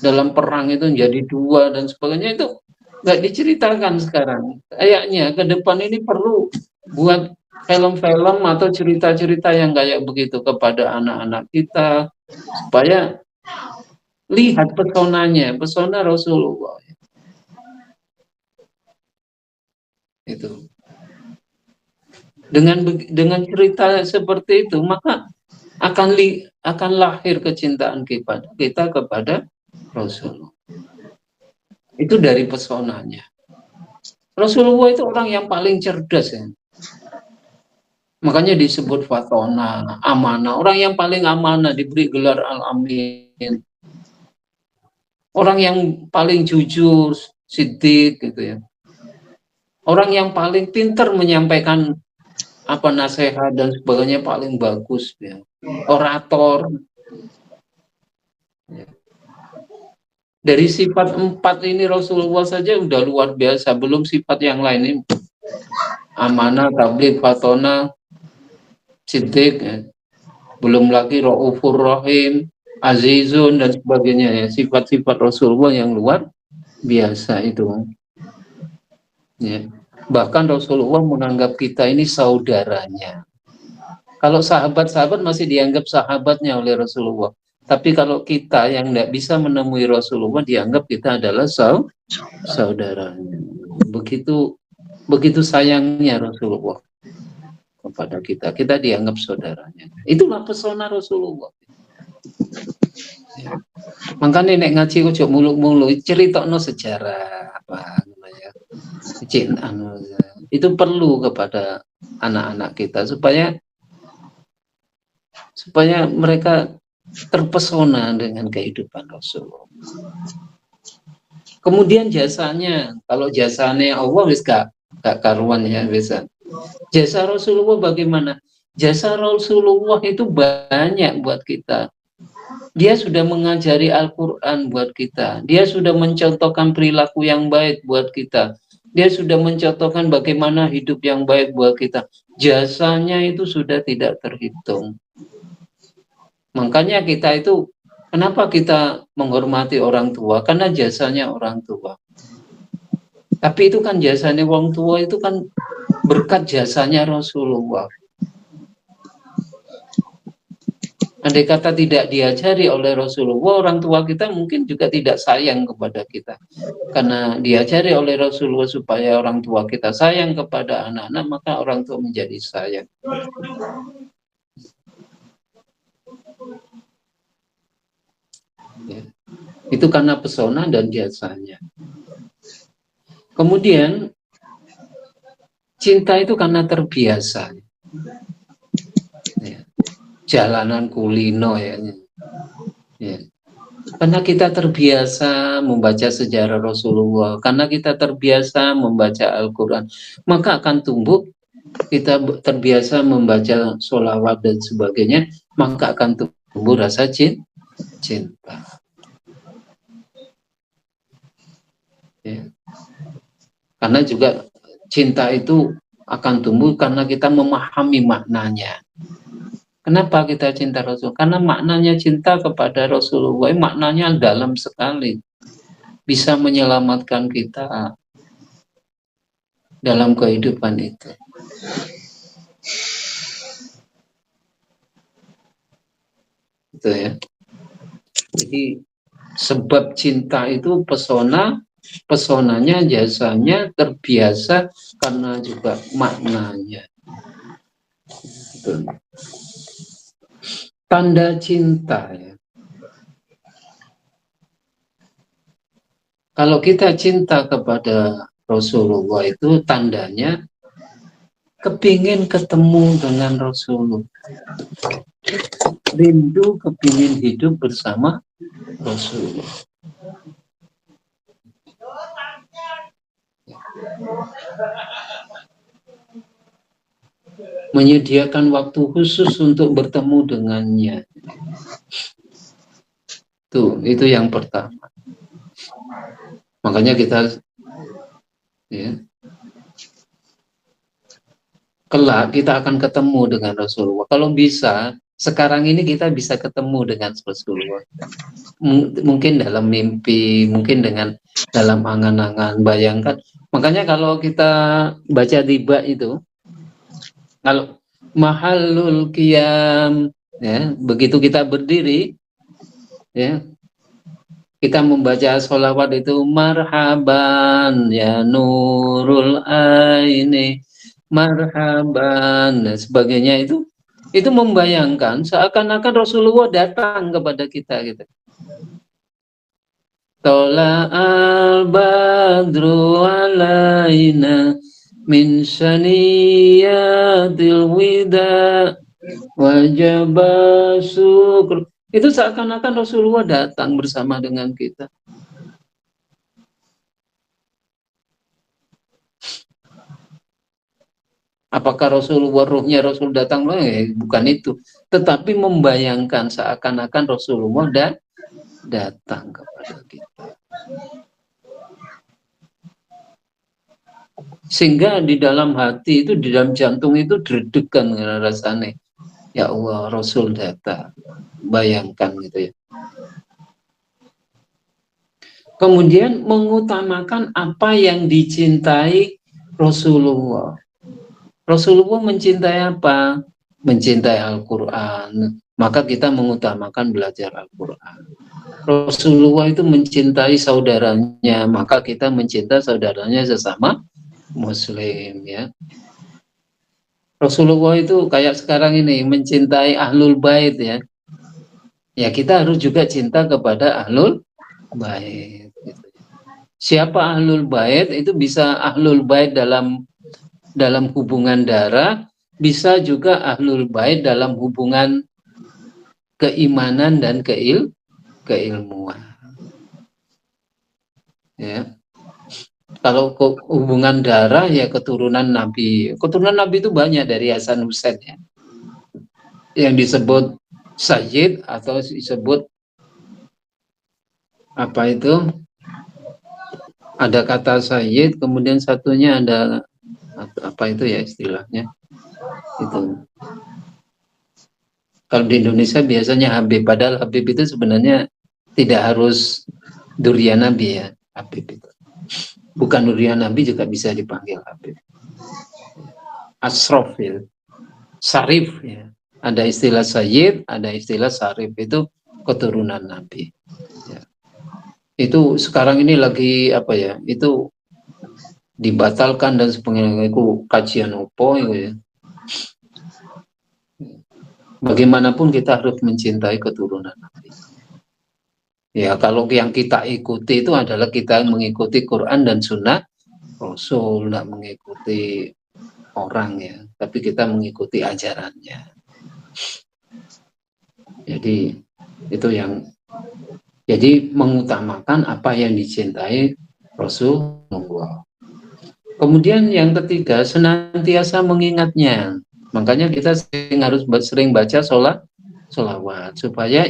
dalam perang itu menjadi dua dan sebagainya, itu nggak diceritakan sekarang. Kayaknya ke depan ini perlu buat film-film atau cerita-cerita yang kayak begitu kepada anak-anak kita supaya lihat pesonanya, pesona Rasulullah. Itu. Dengan cerita seperti itu, maka akan lahir kecintaan kita kepada Rasulullah. Itu dari pesonanya. Rasulullah itu orang yang paling cerdas ya. Makanya disebut fatona, amanah. Orang yang paling amanah diberi gelar al-amin. Orang yang paling jujur, siddiq gitu ya. Orang yang paling pintar menyampaikan apa nasihat dan sebagainya paling bagus ya. Orator. Ya. Dari sifat 4 ini Rasulullah saja udah luar biasa, belum sifat yang lain ini. Amanah, tabligh, fatona, siddiq ya. Belum lagi Raufur Rahim, Azizun dan sebagainya ya, sifat-sifat Rasulullah yang luar biasa itu ya. Bahkan Rasulullah menganggap kita ini saudaranya. Kalau sahabat-sahabat masih dianggap sahabatnya oleh Rasulullah, tapi kalau kita yang tidak bisa menemui Rasulullah dianggap kita adalah saudaranya. Begitu sayangnya Rasulullah kepada kita dianggap saudaranya. Itulah pesona Rasulullah. Ya. Makanya nek ngaji ojo muluk-muluk, ceritokno sejarah apa namanya. Itu perlu kepada anak-anak kita supaya mereka terpesona dengan kehidupan Rasulullah. Kemudian jasanya, kalau jasanya Allah wis gak karuan ya bisa. Jasa Rasulullah bagaimana? Jasa Rasulullah itu banyak buat kita. Dia sudah mengajari Al-Quran buat kita. Dia sudah mencontohkan perilaku yang baik buat kita. Dia sudah mencontohkan bagaimana hidup yang baik buat kita. Jasanya itu sudah tidak terhitung. Makanya kita itu, kenapa kita menghormati orang tua? Karena jasanya orang tua. Tapi itu kan jasanya orang tua itu kan berkat jasanya Rasulullah. Andai kata tidak diajari oleh Rasulullah, orang tua kita mungkin juga tidak sayang kepada kita. Karena diajari oleh Rasulullah supaya orang tua kita sayang kepada anak-anak, maka orang tua menjadi sayang. Ya. Itu karena pesona dan jasanya. Kemudian, cinta itu karena terbiasa. Ya. Jalanan kulino ya. Karena kita terbiasa membaca sejarah Rasulullah, karena kita terbiasa membaca Al-Quran, maka akan tumbuh, kita terbiasa membaca sholawat dan sebagainya, maka akan tumbuh rasa cinta. Ya. Karena juga cinta itu akan tumbuh karena kita memahami maknanya. Kenapa kita cinta Rasul? Karena maknanya cinta kepada Rasulullah, maknanya dalam sekali. Bisa menyelamatkan kita dalam kehidupan itu. Itu ya. Jadi sebab cinta itu pesonanya, jasanya terbiasa karena juga maknanya. Itu. Tanda cinta ya. Kalau kita cinta kepada Rasulullah itu tandanya kepingin ketemu dengan Rasulullah. Rindu kepingin hidup bersama Rasulullah. Menyediakan waktu khusus untuk bertemu dengannya. Itu yang pertama. Makanya kita ya, kelak kita akan ketemu dengan Rasulullah. Kalau bisa, sekarang ini kita bisa ketemu dengan Rasulullah. Mungkin dalam mimpi, mungkin dalam angan-angan, bayangkan. Makanya kalau kita baca tiba itu, kalau mahalul qiyam, ya, begitu kita berdiri, ya, kita membaca sholawat itu marhaban ya nurul aini, marhaban dan sebagainya itu membayangkan seakan-akan Rasulullah datang kepada kita gitu. Tola al badru alaina min saniyatil wida wajaba syukur. Itu seakan-akan Rasulullah datang bersama dengan kita. Apakah Rasulullah ruhnya Rasul datang? Bukan itu. Tetapi membayangkan seakan-akan Rasulullah datang kepada kita. Sehingga di dalam hati itu, di dalam jantung itu deg-degan rasanya. Ya Allah, Rasul datang. Bayangkan gitu ya. Kemudian mengutamakan apa yang dicintai Rasulullah. Rasulullah mencintai apa? Mencintai Al-Quran. Maka kita mengutamakan belajar Al-Quran. Rasulullah itu mencintai saudaranya, maka kita mencintai saudaranya sesama Muslim, ya. Rasulullah itu kayak sekarang ini mencintai Ahlul Bait, ya. Ya kita harus juga cinta kepada Ahlul Bait. Gitu. Siapa Ahlul Bait? Itu bisa Ahlul Bait dalam hubungan darah, bisa juga Ahlul Bait dalam hubungan keimanan dan keilmuan. Ya. Kalau hubungan darah ya keturunan Nabi. Keturunan Nabi itu banyak dari Hasan Husain, ya. Yang disebut Sayyid atau disebut apa itu? Ada kata Sayyid, kemudian satunya ada apa itu ya istilahnya? Itu. Kalau di Indonesia biasanya Habib, padahal Habib itu sebenarnya tidak harus Durya Nabi, ya. Habib itu. Bukan Durya Nabi juga bisa dipanggil Habib. Asrof, ya. Sarif, ya. Ada istilah Sayyid, ada istilah Sarif, itu keturunan Nabi. Ya. Itu sekarang ini lagi apa ya? Itu dibatalkan dan sebagainya. Itu kajian opo, ya. Bagaimanapun kita harus mencintai keturunan Nabi. Ya, kalau yang kita ikuti itu adalah kita mengikuti Quran dan Sunnah Rasul, tidak mengikuti orang, ya, tapi kita mengikuti ajarannya. Jadi itu yang, jadi mengutamakan apa yang dicintai Rasulullah. Kemudian yang ketiga, senantiasa mengingatnya. Makanya kita harus sering baca sholawat supaya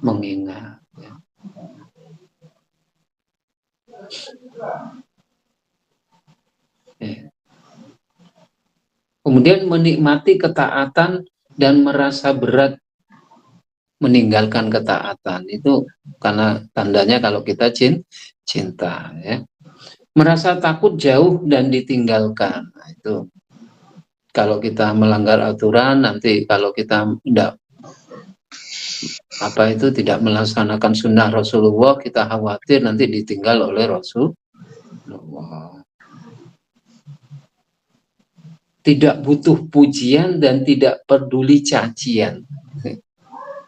mengingat. Ya. Kemudian menikmati ketaatan dan merasa berat meninggalkan ketaatan. Itu karena tandanya kalau kita cinta, ya. Merasa takut jauh dan ditinggalkan. Nah, itu kalau kita melanggar aturan, nanti kalau kita tidak melaksanakan sunnah Rasulullah, kita khawatir nanti ditinggal oleh Rasulullah. Tidak butuh pujian dan tidak peduli cacian.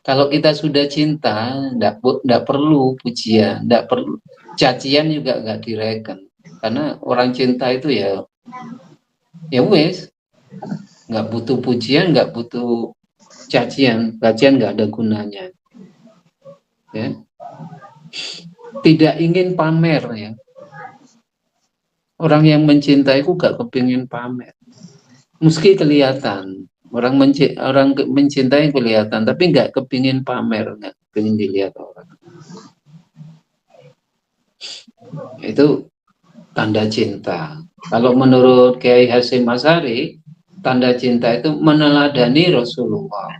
Kalau kita sudah cinta, tidak perlu pujian, tidak perlu cacian juga nggak direken. Karena orang cinta itu ya wes, nggak butuh pujian, nggak butuh cacian nggak ada gunanya. Ya. Tidak ingin pamer, ya. Orang yang mencintaiku gak kepingin pamer. Meski kelihatan, orang mencintai kelihatan, tapi nggak kepingin pamer, nggak kepingin dilihat orang. Itu tanda cinta. Kalau menurut Kiai Hasyim Asy'ari, tanda cinta itu meneladani Rasulullah.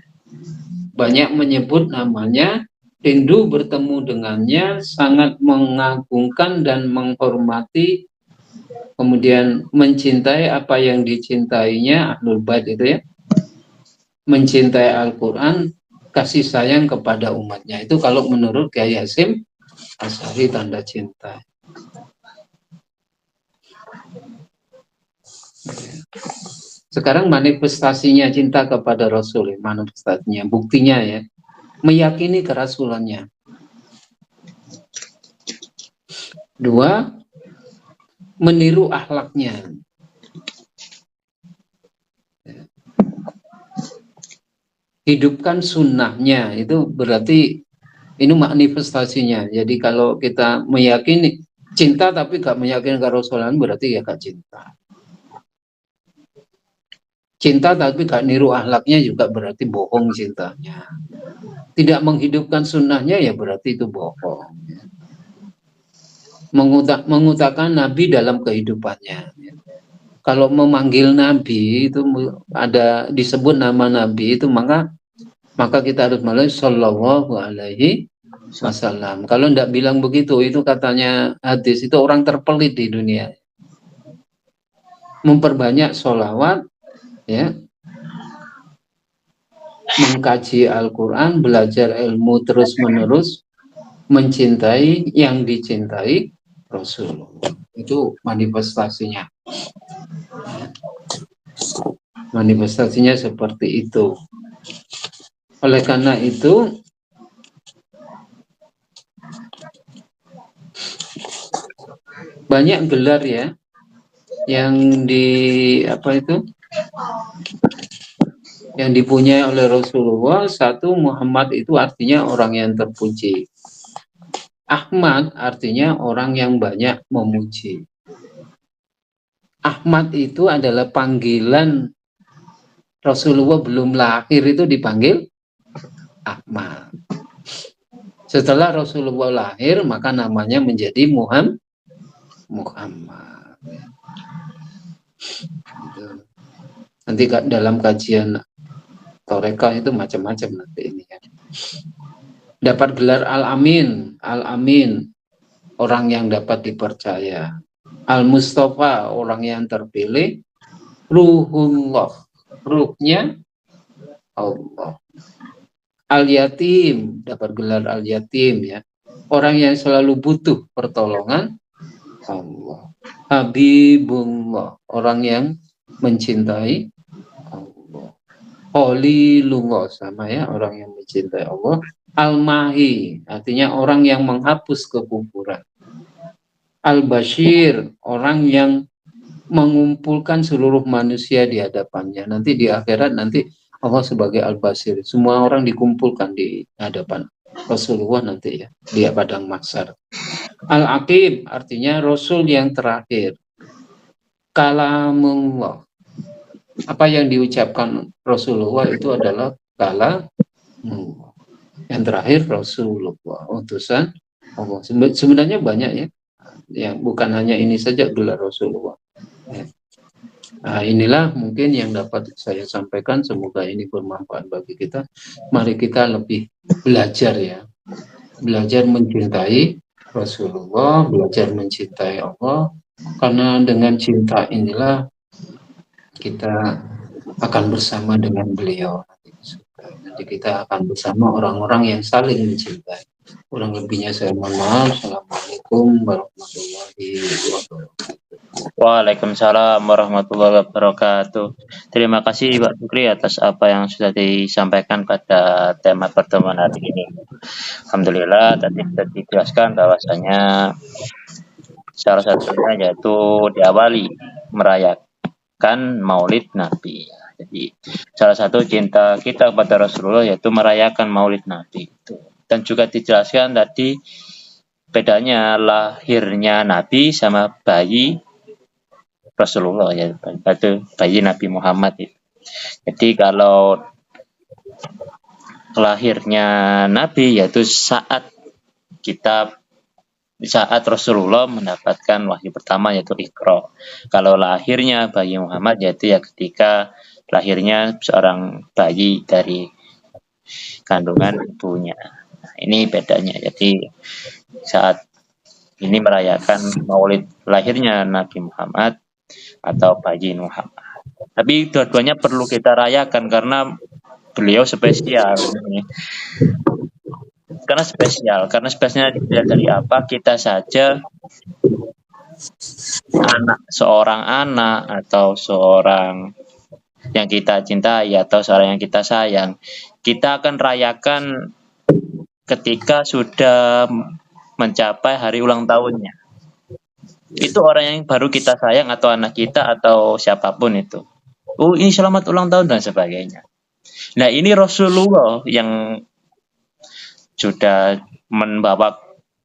Banyak menyebut namanya, rindu bertemu dengannya, sangat mengagungkan dan menghormati, kemudian mencintai apa yang dicintainya, Ahlul Bait itu, ya. Mencintai Al-Quran, kasih sayang kepada umatnya. Itu kalau menurut Kiai Hasyim Asy'ari tanda cinta. Sekarang manifestasinya cinta kepada Rasul, manifestasinya, buktinya, ya, meyakini kerasulannya. 2, meniru akhlaknya. Hidupkan sunnahnya, itu berarti ini manifestasinya. Jadi kalau kita meyakini cinta tapi gak meyakinkan Rasulullah, berarti ya gak cinta. Cinta tapi gak niru akhlaknya juga berarti bohong cintanya. Tidak menghidupkan sunnahnya ya berarti itu bohong. Mengutamakan Nabi dalam kehidupannya. Kalau memanggil Nabi itu ada disebut nama Nabi itu maka kita harus melalui Sallallahu Alaihi Wasallam. Kalau tidak bilang begitu, itu katanya hadis itu orang terpelit di dunia. Memperbanyak sholawat, ya, mengkaji Al-Quran, belajar ilmu terus menerus, mencintai yang dicintai Rasulullah. Itu manifestasinya. Manifestasinya seperti itu. Oleh karena itu, banyak gelar ya yang yang dipunyai oleh Rasulullah. Satu, Muhammad itu artinya orang yang terpuji. Ahmad artinya orang yang banyak memuji. Ahmad itu adalah panggilan Rasulullah belum lahir itu dipanggil Ahmad. Setelah Rasulullah lahir maka namanya menjadi Muhammad. Nanti dalam kajian Torekah itu macam-macam nanti ini ya. Dapat gelar Al-Amin, orang yang dapat dipercaya. Al-Mustafa, orang yang terpilih. Ruhullah, ruhnya Allah. Al-Yatim, dapat gelar Al-Yatim ya. Orang yang selalu butuh pertolongan Allah. Habibullah, orang yang mencintai Allah. Khalilullah, sama ya, orang yang mencintai Allah. Al-Mahi, artinya orang yang menghapus kekufuran. Al-Bashir, orang yang mengumpulkan seluruh manusia di hadapannya. Nanti di akhirat nanti Allah sebagai Al-Bashir. Semua orang dikumpulkan di hadapan Rasulullah nanti ya, di padang mahsyar. Al-Aqib, artinya Rasul yang terakhir. Kalamullah, apa yang diucapkan Rasulullah itu adalah kalamullah. Yang terakhir Rasulullah, utusan Allah. Sebenarnya banyak ya, yang bukan hanya ini saja gelar Rasulullah. Nah, inilah mungkin yang dapat saya sampaikan. Semoga ini bermanfaat bagi kita. Mari kita lebih belajar ya, belajar mencintai Rasulullah, belajar mencintai Allah. Karena dengan cinta inilah kita akan bersama dengan beliau. Nanti kita akan bersama orang-orang yang saling mencintai. Kurang lebihnya saya mohon maaf. Assalamualaikum warahmatullahi wabarakatuh. Waalaikumsalam warahmatullahi wabarakatuh. Terima kasih Pak Fikri atas apa yang sudah disampaikan pada tema pertemuan hari ini. Alhamdulillah tadi sudah dijelaskan bahwasanya salah satunya yaitu diawali merayakan Maulid Nabi. Jadi salah satu cinta kita kepada Rasulullah yaitu merayakan Maulid Nabi itu. Dan juga dijelaskan tadi bedanya lahirnya Nabi sama bayi Rasulullah ya, itu bayi Nabi Muhammad itu. Jadi kalau lahirnya Nabi yaitu saat Rasulullah mendapatkan wahyu pertama yaitu Iqra. Kalau lahirnya bayi Muhammad yaitu ya ketika lahirnya seorang bayi dari kandungan ibunya. Nah, ini bedanya. Jadi saat ini merayakan Maulid lahirnya Nabi Muhammad atau bayi Muhammad. Tapi dua-duanya perlu kita rayakan karena beliau spesial. Karena spesialnya dilihat dari apa? Kita saja seorang anak atau seorang yang kita cintai atau seorang yang kita sayang, kita akan rayakan ketika sudah mencapai hari ulang tahunnya. Itu orang yang baru kita sayang atau anak kita atau siapapun itu. Oh, ini selamat ulang tahun dan sebagainya. Nah, ini Rasulullah yang sudah membawa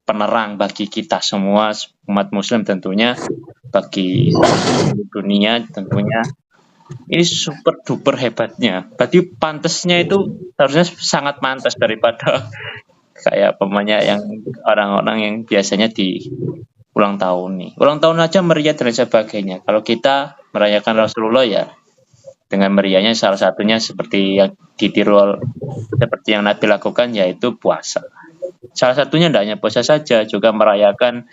penerang bagi kita semua umat muslim tentunya, bagi dunia tentunya. Ini super duper hebatnya. Berarti pantasnya itu harusnya sangat pantas daripada kayak pemainnya yang orang-orang yang biasanya di ulang tahun nih. Ulang tahun aja meriah dan sebagainya. Kalau kita merayakan Rasulullah ya dengan meriahnya salah satunya seperti yang ditiru seperti yang Nabi lakukan yaitu puasa. Salah satunya tidak hanya puasa saja, juga merayakan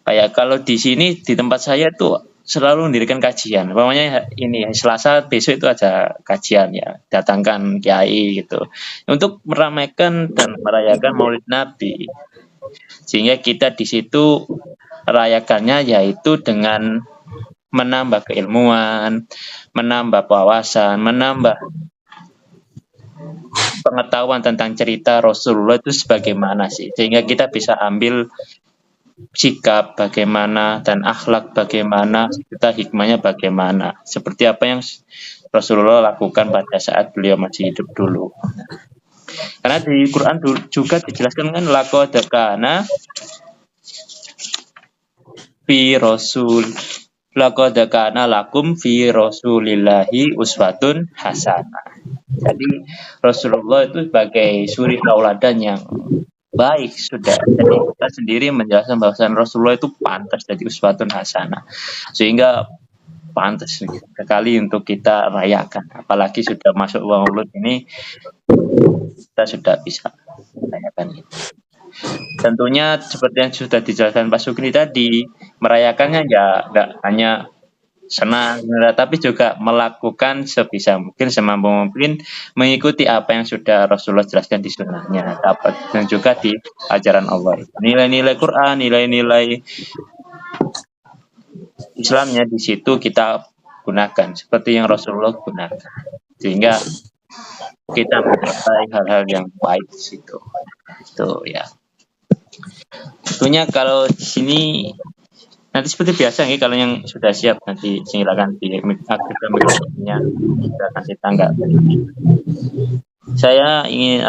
kayak kalau di sini di tempat saya tuh selalu mendirikan kajian. Pokoknya ini Selasa besok itu ada kajian ya, datangkan kiai gitu untuk meramaikan dan merayakan Maulid Nabi. Sehingga kita di situ rayakannya yaitu dengan menambah keilmuan, menambah wawasan, menambah pengetahuan tentang cerita Rasulullah itu sebagaimana sih, sehingga kita bisa ambil sikap bagaimana dan akhlak bagaimana, kita hikmahnya bagaimana, seperti apa yang Rasulullah lakukan pada saat beliau masih hidup dulu. Karena di Quran juga dijelaskan kan laqad kana fi rasul laqad kana lakum fi rasulillahi uswatun hasanah. Jadi Rasulullah itu sebagai suri tauladan yang baik sudah. Jadi kita sendiri menjelaskan bahwa Rasulullah itu pantas jadi uswatun hasanah. Sehingga pantas sekali untuk kita rayakan. Apalagi sudah masuk Maulud ini, kita sudah bisa rayakan itu. Tentunya seperti yang sudah dijelaskan Pak Sugri tadi, merayakannya ya nggak hanya senang, tapi juga melakukan sebisa mungkin, semampu mungkin mengikuti apa yang sudah Rasulullah jelaskan di sunnahnya, dapat dan juga di ajaran Allah. Nilai-nilai Quran, nilai-nilai Islamnya di situ kita gunakan seperti yang Rasulullah gunakan, sehingga kita mencapai hal-hal yang baik di situ. Itu ya. Tentunya kalau di sini nanti seperti biasa nih, kalau yang sudah siap nanti silakan di aktifkan mikrofonnya, silakan ditanggapi. Saya ingin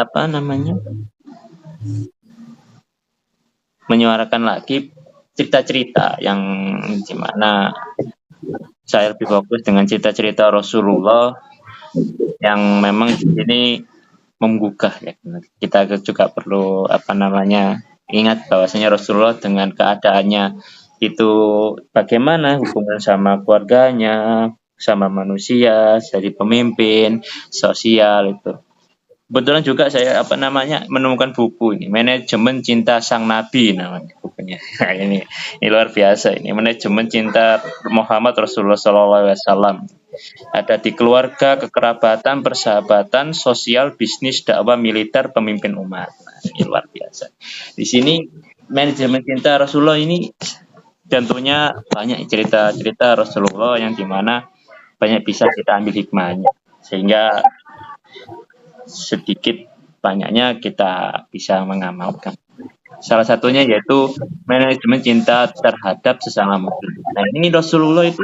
menyuarakan lagi cerita-cerita yang dimana saya lebih fokus dengan cerita-cerita Rasulullah yang memang ini menggugah ya. Kita juga perlu ingat bahwasanya Rasulullah dengan keadaannya itu bagaimana hubungan sama keluarganya, sama manusia, jadi pemimpin, sosial itu. Kebetulan juga saya menemukan buku ini, Manajemen Cinta Sang Nabi namanya bukunya. Nah, ini luar biasa ini, Manajemen Cinta Muhammad Rasulullah SAW. Ada di keluarga, kekerabatan, persahabatan, sosial, bisnis, dakwah, militer, pemimpin umat. Nah, ini luar biasa. Di sini manajemen cinta Rasulullah ini tentunya banyak cerita-cerita Rasulullah yang dimana banyak bisa kita ambil hikmahnya, sehingga sedikit banyaknya kita bisa mengamalkan. Salah satunya yaitu manajemen cinta terhadap sesama muslim. Nah, ini Rasulullah itu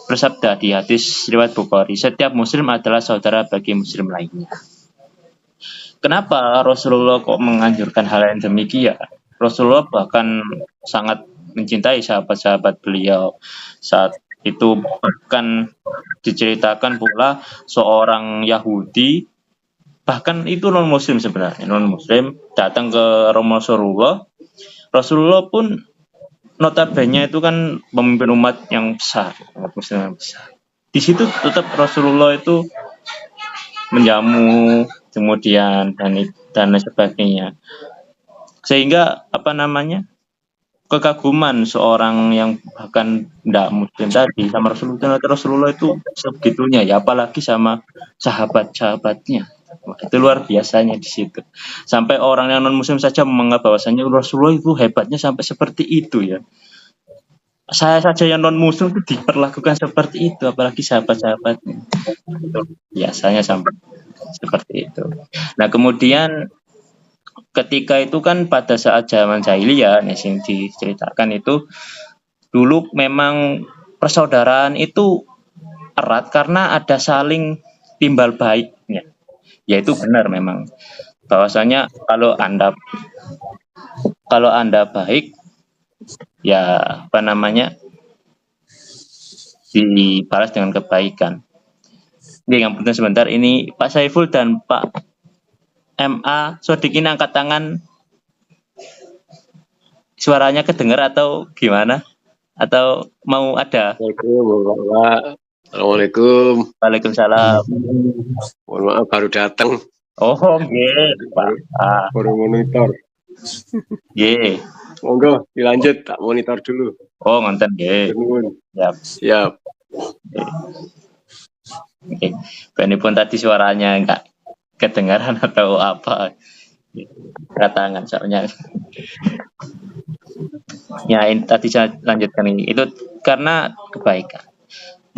bersabda di hadis riwayat Bukhari, setiap muslim adalah saudara bagi muslim lainnya. Kenapa Rasulullah kok menganjurkan hal yang demikian? Rasulullah bahkan sangat mencintai sahabat-sahabat beliau. Saat itu bahkan diceritakan pula seorang Yahudi, bahkan itu non muslim sebenarnya, non muslim datang ke Rasulullah. Rasulullah pun notabene itu kan pemimpin umat yang besar, umat muslim yang besar. Di situ tetap Rasulullah itu menjamu, kemudian dan sebagainya. Sehingga kekaguman seorang yang bahkan tidak muslim tadi sama Rasulullah itu sebegitunya ya, apalagi sama sahabat-sahabatnya. Itu luar biasanya di situ. Sampai orang yang non muslim saja menganggap bahwasanya Rasulullah itu hebatnya sampai seperti itu ya. Saya saja yang non muslim itu diperlakukan seperti itu, apalagi sahabat-sahabatnya. Itu biasanya sampai seperti itu. Nah, kemudian ketika itu kan pada saat zaman jahiliyah nih sing diceritakan itu dulu memang persaudaraan itu erat karena ada saling timbal baiknya. Ya itu benar memang. Bahwasanya kalau Anda baik ya apa namanya dibalas dengan kebaikan. Oke, yang penting sebentar ini Pak Saiful dan Pak MA Sodikin angkat tangan, suaranya kedengar atau gimana? Atau mau ada? Assalamualaikum. Waalaikumsalam. Mohon maaf baru datang. Oh, nggih, Pak. Baru monitor. Nggih. Monggo dilanjut, tak monitor dulu. Oh, ngonten nggih. Siap. Siap. Oke. Benipun tadi suaranya enggak kedengaran atau apa? Angkat tangan soalnya. Ya, ini tadi saya lanjutkan ini. Itu karena kebaikan.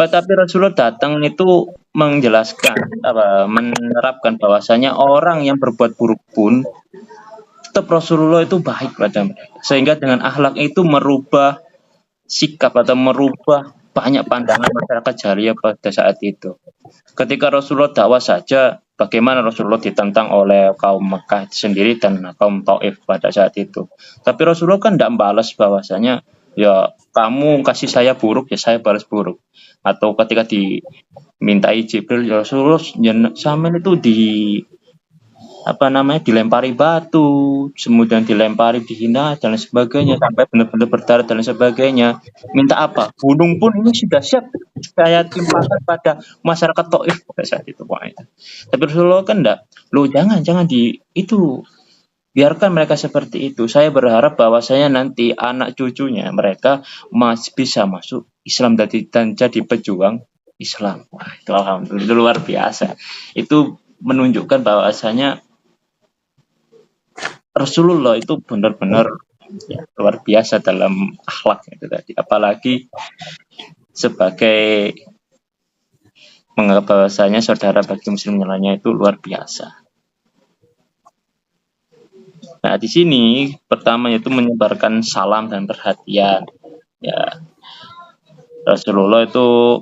Tapi Rasulullah datang itu menjelaskan menerapkan bahwasanya orang yang berbuat buruk pun tetap Rasulullah itu baik pada mereka. Sehingga dengan akhlak itu merubah sikap atau merubah banyak pandangan masyarakat jahiliyah pada saat itu. Ketika Rasulullah dakwah saja, bagaimana Rasulullah ditentang oleh kaum Mekah sendiri dan kaum Taif pada saat itu. Tapi Rasulullah kan tidak membalas bahwasanya ya kamu kasih saya buruk ya saya balas buruk. Atau ketika dimintai Jibril ya Rasulullah sampean itu dilempari batu, kemudian dilempari dihina dan sebagainya sampai benar-benar berdarah dan sebagainya. Minta apa? Gunung pun ini sudah siap saya timpakan pada masyarakat Taif pada saat itu. Tapi Rasulullah kan enggak. Loh jangan itu biarkan mereka seperti itu. Saya berharap bahwa saya nanti anak cucunya mereka masih bisa masuk Islam dan jadi pejuang Islam. Wah, itu alhamdulillah itu luar biasa. Itu menunjukkan bahwasanya Rasulullah itu benar-benar ya, luar biasa dalam akhlak itu tadi. Apalagi sebagai menganggap bahwasanya saudara bagi muslim lainnya itu luar biasa. Nah, di sini pertama itu menyebarkan salam dan perhatian. Ya, Rasulullah itu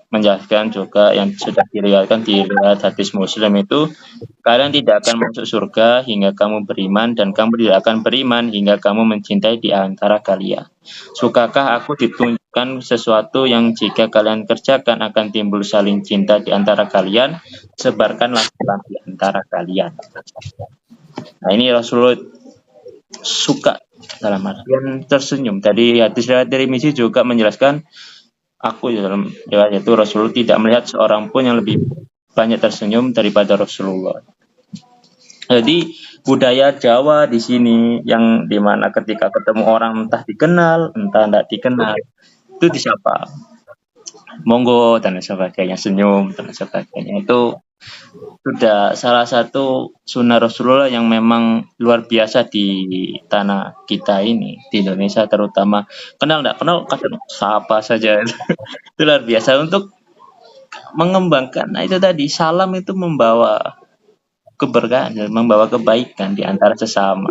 menjelaskan juga yang sudah diriwayatkan di riwayat hadis Muslim itu, kalian tidak akan masuk surga hingga kamu beriman dan kamu tidak akan beriman hingga kamu mencintai di antara kalian. Sukakah aku ditunjukkan sesuatu yang jika kalian kerjakan akan timbul saling cinta di antara kalian? Sebarkanlah salam di antara kalian. Nah, ini Rasulullah suka dalam artian tersenyum. Tadi hadis riwayat Tirmizi juga menjelaskan aku dalam riwayat itu Rasulullah tidak melihat seorang pun yang lebih banyak tersenyum daripada Rasulullah. Jadi budaya Jawa di sini yang dimana ketika ketemu orang entah dikenal entah tidak dikenal itu disapa monggo dan sebagainya, senyum dan sebagainya. Itu sudah salah satu sunnah Rasulullah yang memang luar biasa di tanah kita ini, di Indonesia terutama. Kenal enggak kenal kadang sapa saja. Itu luar biasa untuk mengembangkan. Nah, itu tadi salam itu membawa keberkahan, membawa kebaikan di antara sesama.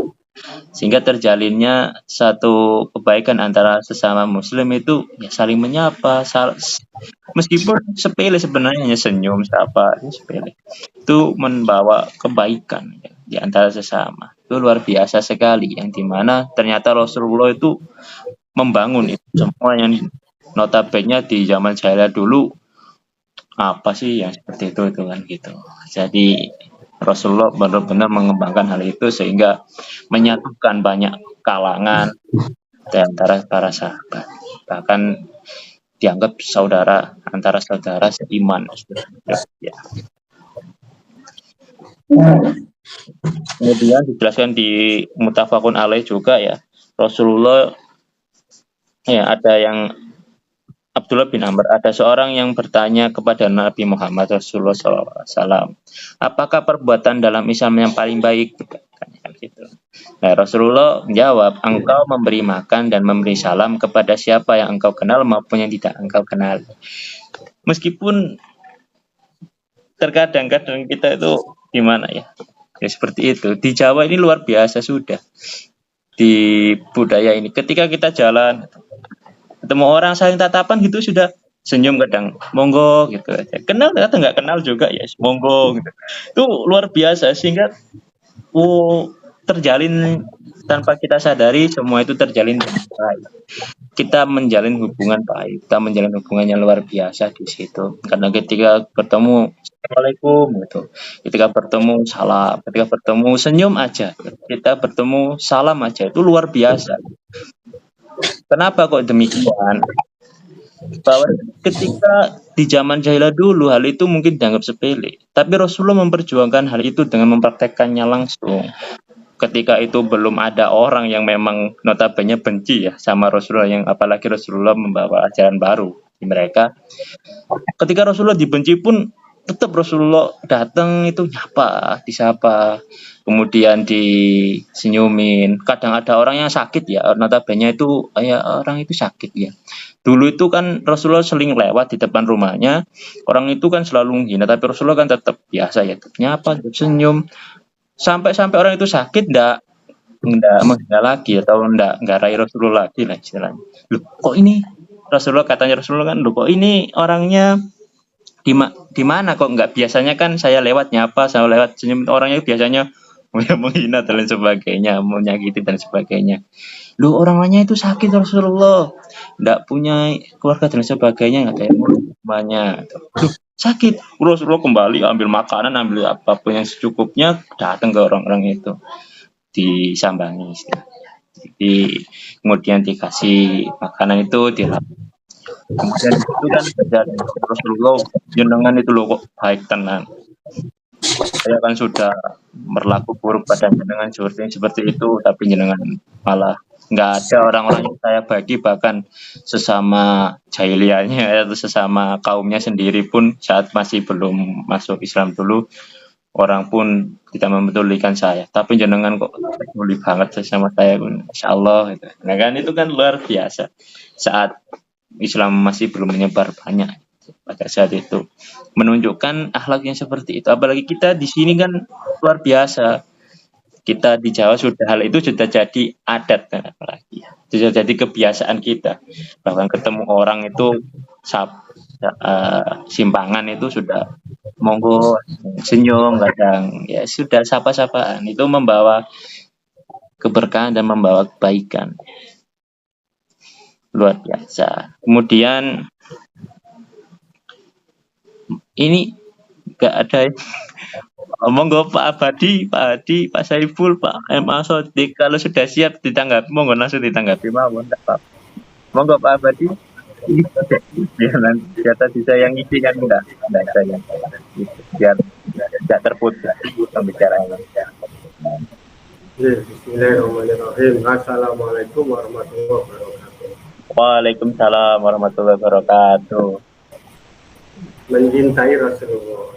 Sehingga terjalinnya satu kebaikan antara sesama muslim itu ya saling menyapa, meskipun sepele sebenarnya hanya senyum, sapa, sepele. Itu membawa kebaikan ya, di antara sesama. Itu luar biasa sekali yang dimana ternyata Rasulullah itu membangun itu semua yang notabene di zaman jahiliyah dulu apa sih yang seperti itu kan gitu. Jadi Rasulullah benar-benar mengembangkan hal itu sehingga menyatukan banyak kalangan di antara para sahabat. Bahkan dianggap saudara antara saudara seiman. Ya. Kemudian dijelaskan di Muttafaqun alaih juga ya. Rasulullah ya ada yang Abdullah bin Amr, ada seorang yang bertanya kepada Nabi Muhammad Rasulullah SAW, apakah perbuatan dalam Islam yang paling baik? Gitu. Nah, Rasulullah menjawab, engkau memberi makan dan memberi salam kepada siapa yang engkau kenal maupun yang tidak engkau kenal. Meskipun terkadang-kadang kita itu gimana ya, Ya seperti itu. Di Jawa ini luar biasa sudah. Di budaya ini ketika kita jalan ketemu orang saling tatapan gitu sudah senyum kadang monggo gitu aja. Kenal atau nggak kenal juga ya monggo gitu. Itu luar biasa sehingga terjalin tanpa kita sadari semua itu terjalin dengan baik. Kita menjalin hubungan baik, kita menjalin hubungan yang luar biasa di situ. Karena ketika bertemu Assalamualaikum gitu. Ketika bertemu salam, ketika bertemu senyum aja. Kita bertemu salam aja itu luar biasa. Kenapa kok demikian? Bahwa ketika di zaman jahiliyah dulu hal itu mungkin dianggap sepele, tapi Rasulullah memperjuangkan hal itu dengan mempraktekkannya langsung. Ketika itu belum ada orang yang memang notabene benci ya sama Rasulullah, yang apalagi Rasulullah membawa ajaran baru di mereka. Ketika Rasulullah dibenci pun tetap Rasulullah datang itu nyapa, disapa, kemudian disenyumin. Kadang ada orang yang sakit ya, notabene itu ya orang itu sakit ya. Dulu itu kan Rasulullah sering lewat di depan rumahnya, orang itu kan selalu menghina, tapi Rasulullah kan tetap biasa ya, tetap nyapa, tetap senyum. Sampai orang itu sakit ndak menghina lagi atau ndak rai Rasulullah lagi lah istilahnya. Loh, kok ini Rasulullah, katanya Rasulullah kan, loh kok ini orangnya di mana kok nggak, biasanya kan saya lewat nyapa, saya lewat senyum, orangnya biasanya menghina dan lain sebagainya, menyakiti dan sebagainya. Loh orangnya itu sakit Rasulullah, ndak punya keluarga dan sebagainya, nggak ada yang rumahnya. Loh, sakit. Rasulullah kembali ambil makanan, ambil apapun yang secukupnya, datang ke orang-orang itu, disambangi. Jadi kemudian dikasih makanan itu, kemudian itu kan terjadi Rasulullah jenengan itu loh kok baik tenan. Saya kan sudah berlaku buruk pada jenengan seperti itu, tapi jenengan malah nggak ada orang-orang yang saya bagi, bahkan sesama jahiliyahnya atau sesama kaumnya sendiri pun saat masih belum masuk Islam dulu, orang pun tidak mempedulikan saya, tapi jenengan kok peduli banget sama saya, insya Allah gitu. Nah kan itu kan luar biasa saat Islam masih belum menyebar banyak pada saat itu, menunjukkan akhlak yang seperti itu. Apalagi kita di sini kan luar biasa. Kita di Jawa sudah, hal itu sudah jadi adat kan, apalagi sudah jadi kebiasaan kita. Bahkan ketemu orang itu simpangan itu sudah monggo senyum, kadang ya sudah sapa-sapaan, itu membawa keberkahan dan membawa kebaikan. Luar biasa. Kemudian ini enggak ada monggo Pak Abadi, Pak Hadi, Pak Saiful, Pak MA Sodik, kalau sudah siap ditanggapi monggo langsung ditanggapi mawon, enggak apa-apa. Monggo Pak Abadi. Biar tadi saya yang isi kan enggak ada yang biar tidak terputus pembicaraannya. Bismillahirrahmanirrahim. Assalamualaikum warahmatullahi wabarakatuh. Waalaikumsalam warahmatullahi wabarakatuh. Mencintai Rasulullah.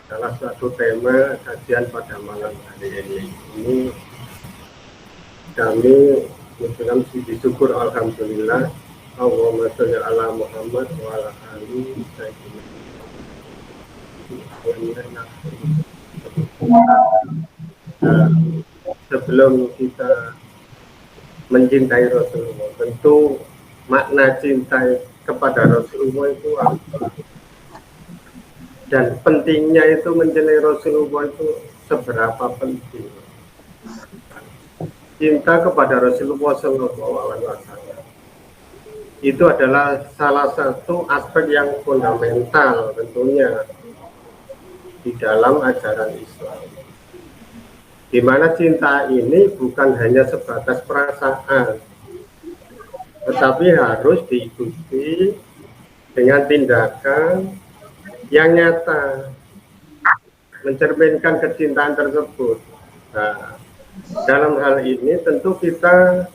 Salah satu tema kajian pada malam hari ini kami mengucapkan puji syukur alhamdulillah, Allahumma sholli ala Muhammad wa ala ali sayyidina. Sebelum kita mencintai Rasulullah, tentu makna cinta kepada Rasulullah itu apa? Dan pentingnya itu mencintai Rasulullah itu seberapa penting. Cinta kepada Rasulullah SAW itu adalah salah satu aspek yang fundamental tentunya di dalam ajaran Islam. Di mana cinta ini bukan hanya sebatas perasaan, tetapi harus diikuti dengan tindakan yang nyata, mencerminkan kecintaan tersebut. Nah, dalam hal ini tentu kita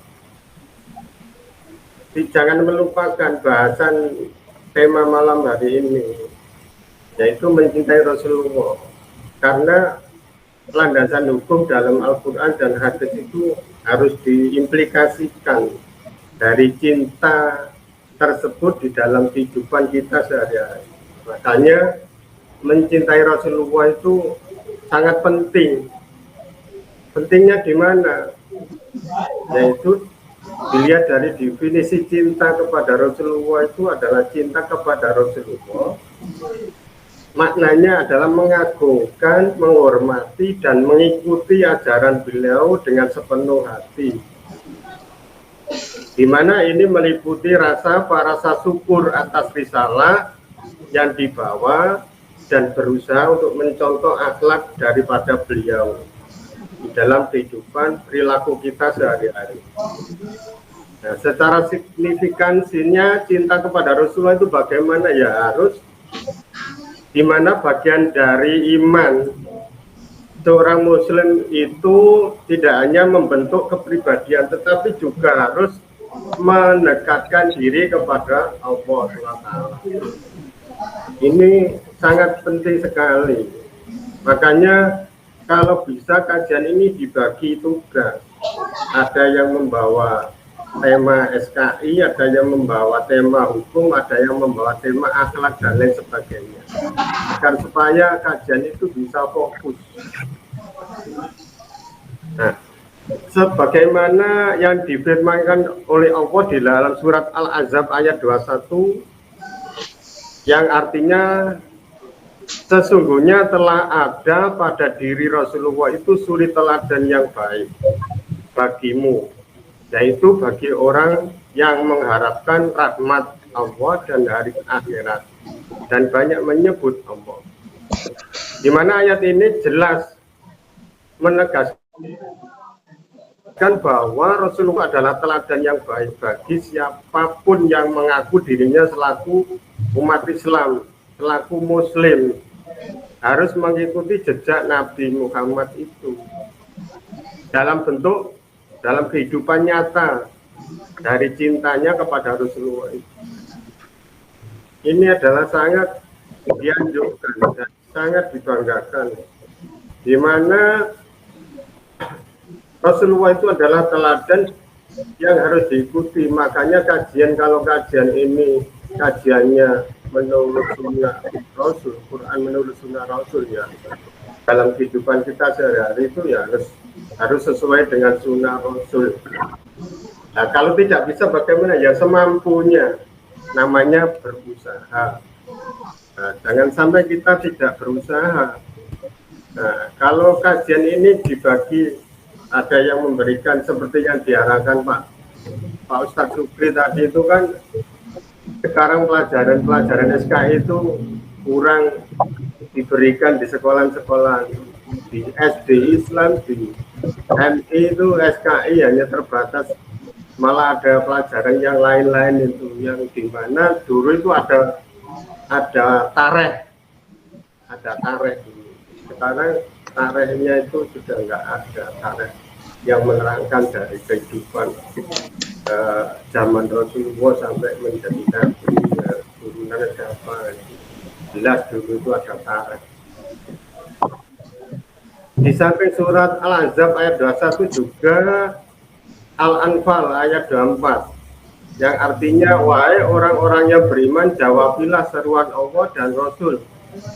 jangan melupakan bahasan tema malam hari ini, yaitu mencintai Rasulullah. Karena landasan hukum dalam Al-Quran dan hadis itu harus diimplikasikan dari cinta tersebut di dalam kehidupan kita sehari-hari. Makanya mencintai Rasulullah itu sangat penting. Pentingnya di mana? Yaitu dilihat dari definisi cinta kepada Rasulullah itu adalah cinta kepada Rasulullah. Maknanya adalah mengagungkan, menghormati, dan mengikuti ajaran beliau dengan sepenuh hati. Di mana ini meliputi rasa syukur atas risalah yang dibawa dan berusaha untuk mencontoh akhlak daripada beliau di dalam kehidupan perilaku kita sehari-hari. Nah, secara signifikansinya cinta kepada Rasulullah itu bagaimana? Ya harus di mana bagian dari iman seorang muslim itu tidak hanya membentuk kepribadian tetapi juga harus mendekatkan diri kepada Allah SWT. Ini sangat penting sekali. Makanya kalau bisa kajian ini dibagi tugas. Ada yang membawa tema SKI, ada yang membawa tema hukum, ada yang membawa tema akhlak dan lain sebagainya. Agar supaya kajian itu bisa fokus. Nah, sebagaimana yang difirmankan oleh Allah di dalam surat Al-Ahzab ayat 21, yang artinya sesungguhnya telah ada pada diri Rasulullah itu suri teladan yang baik bagimu, yaitu bagi orang yang mengharapkan rahmat Allah dan hari akhirat dan banyak menyebut Allah. Di mana ayat ini jelas menegaskan bahwa Rasulullah adalah teladan yang baik bagi siapapun yang mengaku dirinya selaku umat Islam, selaku muslim, harus mengikuti jejak Nabi Muhammad itu dalam bentuk, dalam kehidupan nyata dari cintanya kepada Rasulullah itu. Ini adalah sangat dianjurkan dan sangat dibanggakan, di mana Rasulullah itu adalah teladan yang harus diikuti. Makanya kalau kajian ini kajiannya menurut sunnah Rasul, Quran menurut sunnah Rasul, ya dalam kehidupan kita sehari-hari itu ya harus sesuai dengan sunnah Rasul. Nah, kalau tidak bisa bagaimana? Ya semampunya, namanya berusaha. Nah, jangan sampai kita tidak berusaha. Nah, kalau kajian ini dibagi, ada yang memberikan seperti yang diarahkan Pak Ustadz Sukri tadi itu kan, sekarang pelajaran SKI itu kurang diberikan di sekolah-sekolah, di SD Islam, di MI itu SKI hanya terbatas, malah ada pelajaran yang lain-lain itu, yang dimana dulu itu ada tareh dulu. Sekarang tarehnya itu sudah nggak ada tareh yang menerangkan dari kehidupan zaman Rasulullah sampai menjadi nabi, turunan siapa. Jelas dulu itu ada tareh. Di samping surat Al-Ahzab ayat 21 juga Al-Anfal ayat 24 yang artinya, wahai orang-orang yang beriman, jawabilah seruan Allah dan Rasul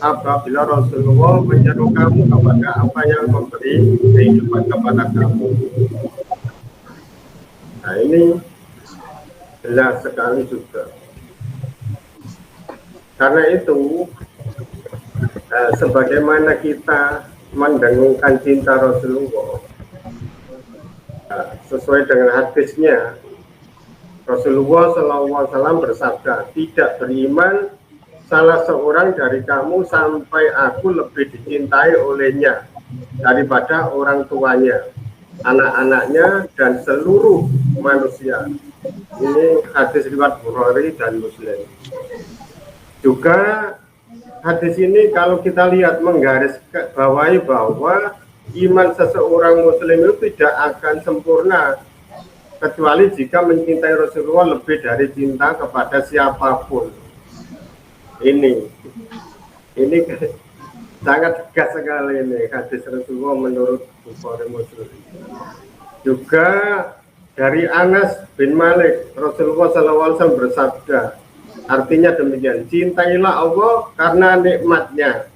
apabila Rasulullah menyeru kamu kepada apa yang memberi kehidupan kepada kamu. Nah, ini jelas sekali juga. Karena itu sebagaimana kita mendengungkan cinta Rasulullah, sesuai dengan hadisnya, Rasulullah SAW bersabda, tidak beriman salah seorang dari kamu sampai aku lebih dicintai olehnya daripada orang tuanya, anak-anaknya, dan seluruh manusia. Ini hadis riwayat Bukhari dan Muslim. Juga hadis ini kalau kita lihat menggarisbawahi bahwa iman seseorang muslim itu tidak akan sempurna kecuali jika mencintai Rasulullah lebih dari cinta kepada siapapun. Ini sangat tegas sekali ini hadis Rasulullah menurut Bukhari Muslim. Juga dari Anas bin Malik, Rasulullah SAW bersabda, artinya demikian, cintailah Allah karena nikmatnya,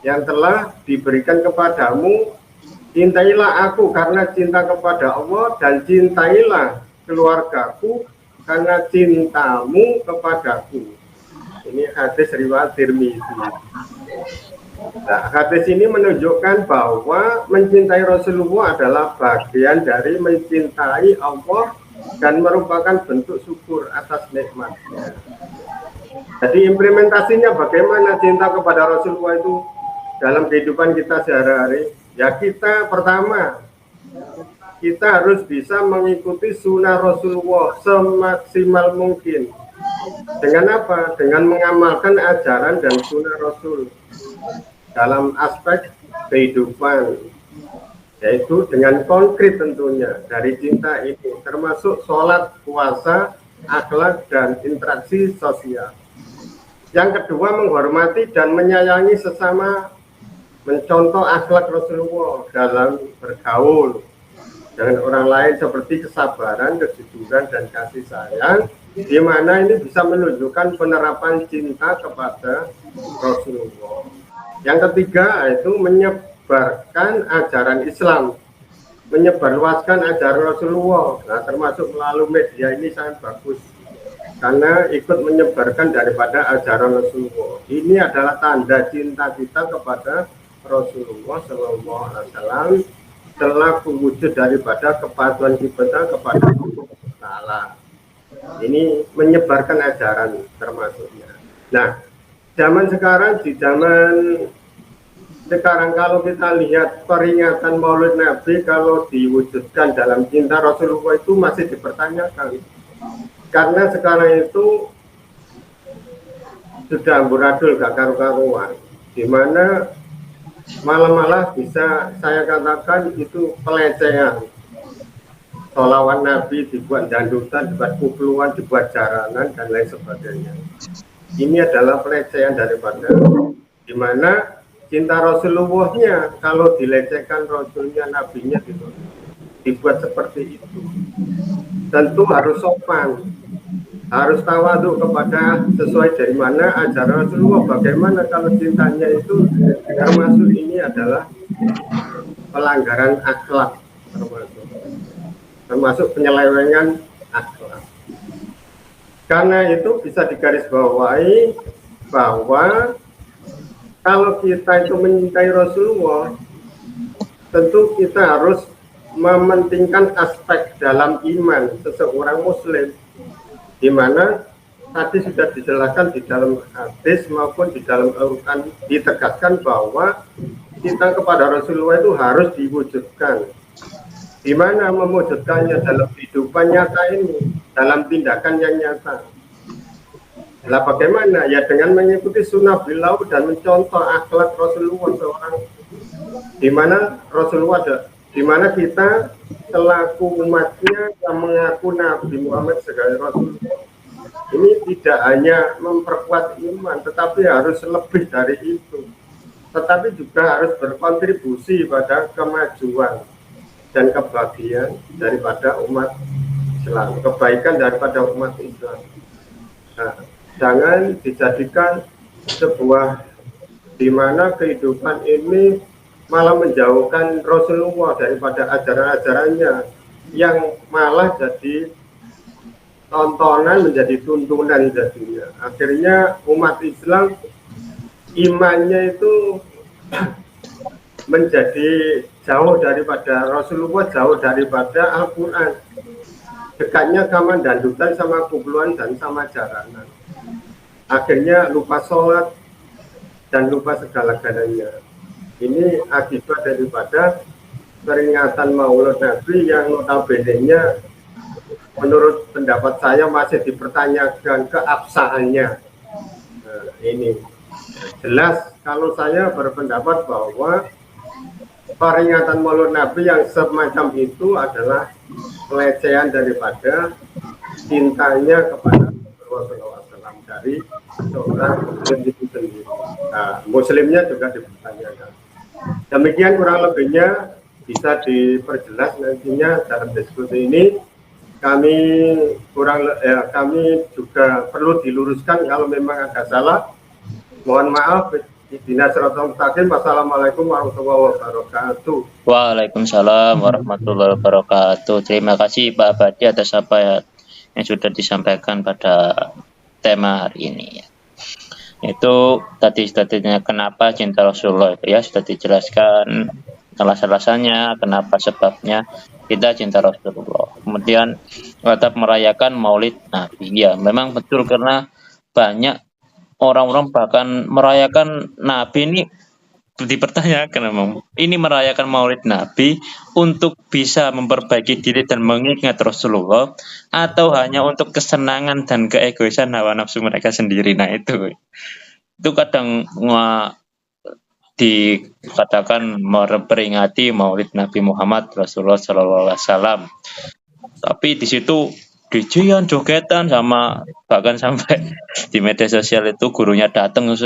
yang telah diberikan kepadamu. Cintailah aku karena cinta kepada Allah, dan cintailah keluargaku karena cintamu kepadaku. Ini hadis riwayat Tirmidzi. Nah, hadis ini menunjukkan bahwa mencintai Rasulullah adalah bagian dari mencintai Allah dan merupakan bentuk syukur atas nikmatnya. Jadi implementasinya bagaimana cinta kepada Rasulullah itu dalam kehidupan kita sehari-hari? Ya, kita pertama, kita harus bisa mengikuti sunnah Rasulullah semaksimal mungkin. Dengan apa? Dengan mengamalkan ajaran dan sunnah Rasul dalam aspek kehidupan, yaitu dengan konkret tentunya dari cinta ini, termasuk sholat, puasa, akhlak, dan interaksi sosial. Yang kedua, menghormati dan menyayangi sesama, mencontoh akhlak Rasulullah dalam bergaul dengan orang lain seperti kesabaran, kejujuran, dan kasih sayang, di mana ini bisa menunjukkan penerapan cinta kepada Rasulullah. Yang ketiga itu menyebarkan ajaran Islam, menyebarluaskan ajaran Rasulullah. Nah, termasuk melalui media ini sangat bagus karena ikut menyebarkan daripada ajaran Rasulullah. Ini adalah tanda cinta kita kepada Rasulullah Sallallahu Alaihi Wasallam telah wujud daripada kepatuhan kita kepada Allah. Ini menyebarkan ajaran termasuknya. Nah, zaman sekarang, di zaman sekarang kalau kita lihat peringatan Maulid Nabi, kalau diwujudkan dalam cinta Rasulullah itu masih dipertanyakan. Karena sekarang itu sudah amburadul gak karu-karuan, di mana malah bisa saya katakan itu pelecehan. Sholawat Nabi dibuat dandutan, dibuat kupluan, dibuat jaranan, dan lain sebagainya. Ini adalah pelecehan daripada, di mana cinta Rasulullahnya kalau dilecehkan Rasulnya, Nabinya gitu, dibuat seperti itu. Tentu harus sopan, harus tawadhu kepada sesuai dari mana ajaran Rasulullah. Bagaimana kalau cintanya itu termasuk ini adalah pelanggaran akhlak, termasuk penyelewengan akhlak. Karena itu bisa digarisbawahi bahwa kalau kita itu mencintai Rasulullah, tentu kita harus mementingkan aspek dalam iman seseorang Muslim, di mana tadi sudah dijelaskan di dalam hadis maupun di dalam Al-Quran, ditegaskan bahwa cinta kepada Rasulullah itu harus diwujudkan. Di mana mewujudkannya dalam kehidupan nyata ini, dalam tindakan yang nyata. Nah, bagaimana? Ya dengan mengikuti sunnah beliau dan mencontoh akhlak Rasulullah seorang, di mana Rasulullah ada, di mana kita selaku umatnya yang mengaku Nabi Muhammad sebagai Rasulullah, ini tidak hanya memperkuat iman, tetapi harus lebih dari itu, tetapi juga harus berkontribusi pada kemajuan dan kebahagiaan daripada umat Islam, kebaikan daripada umat Islam. Nah, jangan dijadikan sebuah di mana kehidupan ini malah menjauhkan Rasulullah daripada ajaran-ajarannya, yang malah jadi tontonan, menjadi tuntunan jadinya. Akhirnya umat Islam imannya itu menjadi jauh daripada Rasulullah, jauh daripada Al-Quran, dekatnya sama dandutan, sama kupluan, dan sama jaranan. Akhirnya lupa sholat dan lupa segala-galanya. Ini akibat daripada peringatan Maulid Nabi yang notabene-nya menurut pendapat saya masih dipertanyakan keabsahannya. Nah, ini jelas kalau saya berpendapat bahwa peringatan Maulid Nabi yang semacam itu adalah pelecehan daripada cintanya kepada Rasulullah SAW dari seorang muslim itu sendiri. Nah, muslimnya juga dipertanyakan. Demikian kurang lebihnya, bisa diperjelas nantinya dalam diskusi ini. Kami kami juga perlu diluruskan kalau memang ada salah. Mohon maaf Ihdinas siratal mustaqim. Wassalamualaikum warahmatullahi wabarakatuh. Waalaikumsalam warahmatullahi wabarakatuh. Terima kasih Pak Abadi atas apa yang sudah disampaikan pada tema hari ini. Itu tadi kenapa cinta Rasulullah itu ya sudah dijelaskan alasan-alasannya, kenapa sebabnya kita cinta Rasulullah. Kemudian tetap merayakan Maulid Nabi. Ya, memang betul karena banyak orang-orang bahkan merayakan Nabi ini dipertanyakan memang. Ini merayakan Maulid Nabi untuk bisa memperbaiki diri dan mengingat Rasulullah atau hanya untuk kesenangan dan keegoisan hawa nafsu mereka sendiri. Nah, itu kadang dikatakan memperingati Maulid Nabi Muhammad Rasulullah Sallallahu Alaihi Wasallam. Tapi di situ DJ-an, jogetan, sama bahkan sampai di media sosial itu gurunya datang terus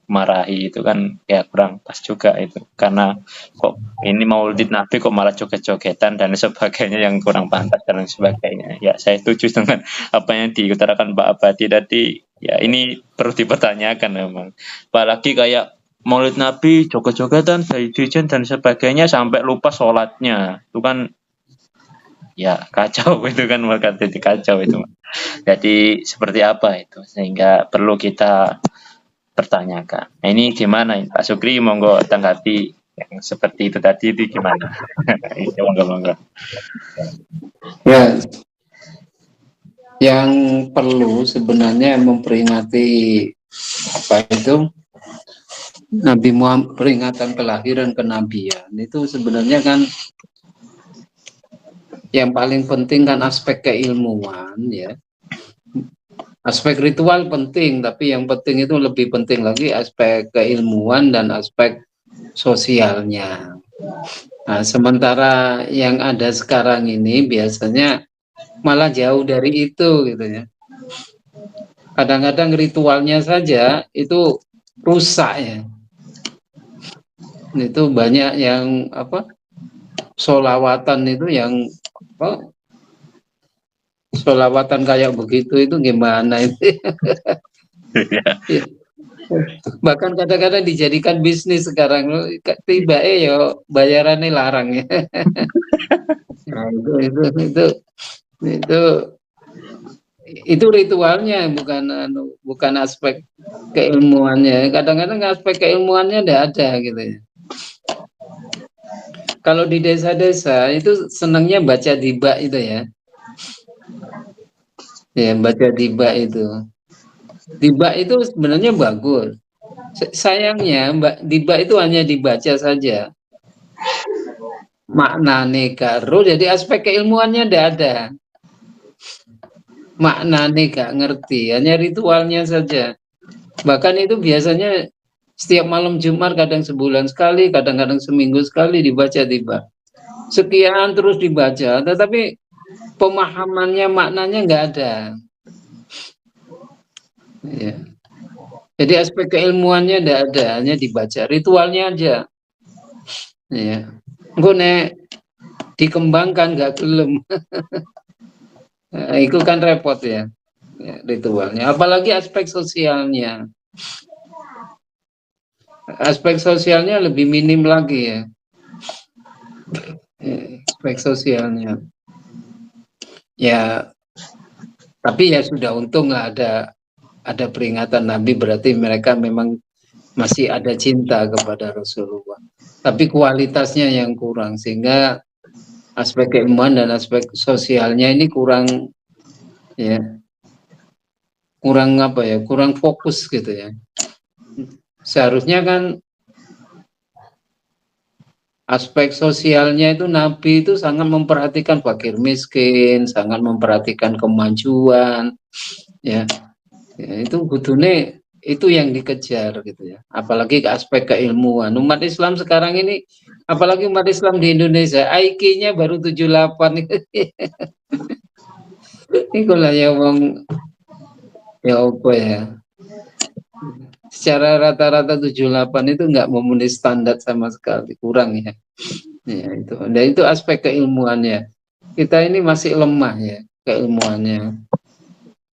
marahi, itu kan ya kurang pas juga itu, karena kok ini Maulid Nabi kok malah joget-jogetan dan sebagainya yang kurang pantas dan sebagainya. Ya, saya setuju dengan apa yang diutarakan Pak Abadi tadi. Ya, ini perlu dipertanyakan memang. Apalagi kayak Maulid Nabi, joget-jogetan, DJ dan sebagainya sampai lupa sholatnya. Itu kan ya kacau itu kan, maka jadi kacau itu. Jadi seperti apa itu, sehingga perlu kita pertanyakan. Nah, ini gimana Pak Sukri, monggo tanggapi yang seperti itu tadi itu gimana? Monggo. Ya, yang perlu sebenarnya memperingati apa itu Nabi Muhammad, peringatan kelahiran kenabian itu sebenarnya kan yang paling penting kan aspek keilmuan ya. Aspek ritual penting, tapi yang penting itu lebih penting lagi aspek keilmuan dan aspek sosialnya. Nah, sementara yang ada sekarang ini biasanya malah jauh dari itu gitu ya. Kadang-kadang ritualnya saja itu rusak ya. Itu banyak yang sholawatan itu yang sholawatan kayak begitu itu gimana itu? Bahkan kadang-kadang dijadikan bisnis sekarang, tiba ya bayarannya larang ya. Nah, itu ritualnya, bukan aspek keilmuannya. Kadang-kadang aspek keilmuannya tidak ada gitu ya. Kalau di desa-desa itu senangnya baca diba itu ya. Ya, baca diba itu. Diba itu sebenarnya bagus. Sayangnya diba itu hanya dibaca saja. Maknane karo, jadi aspek keilmuannya tidak ada. Maknane gak ngerti, hanya ritualnya saja. Bahkan itu biasanya setiap malam Jumat, kadang sebulan sekali, kadang-kadang seminggu sekali dibaca diba. Sekian terus dibaca, tetapi pemahamannya, maknanya nggak ada. Ya. Jadi aspek keilmuannya tidak ada, hanya dibaca, ritualnya aja. Ya. Gue dikembangkan nggak gelem. Nah, itu kan repot ya, ritualnya. Apalagi aspek sosialnya. Aspek sosialnya lebih minim lagi ya. Aspek sosialnya. Ya, tapi ya sudah, untung nggak ada peringatan Nabi, berarti mereka memang masih ada cinta kepada Rasulullah. Tapi kualitasnya yang kurang, sehingga aspek keilmuan dan aspek sosialnya ini kurang ya, kurang fokus gitu ya. Seharusnya kan aspek sosialnya itu Nabi itu sangat memperhatikan fakir miskin, sangat memperhatikan kemajuan ya. Itu kudune itu yang dikejar gitu ya. Apalagi aspek keilmuan. Umat Islam sekarang ini, apalagi umat Islam di Indonesia, IQ-nya baru 78. Ini kalau ya wong ya apa ya. Secara rata-rata 78 itu nggak memenuhi standar sama sekali, kurang ya. Ya itu. Dan itu aspek keilmuannya. Kita ini masih lemah ya keilmuannya.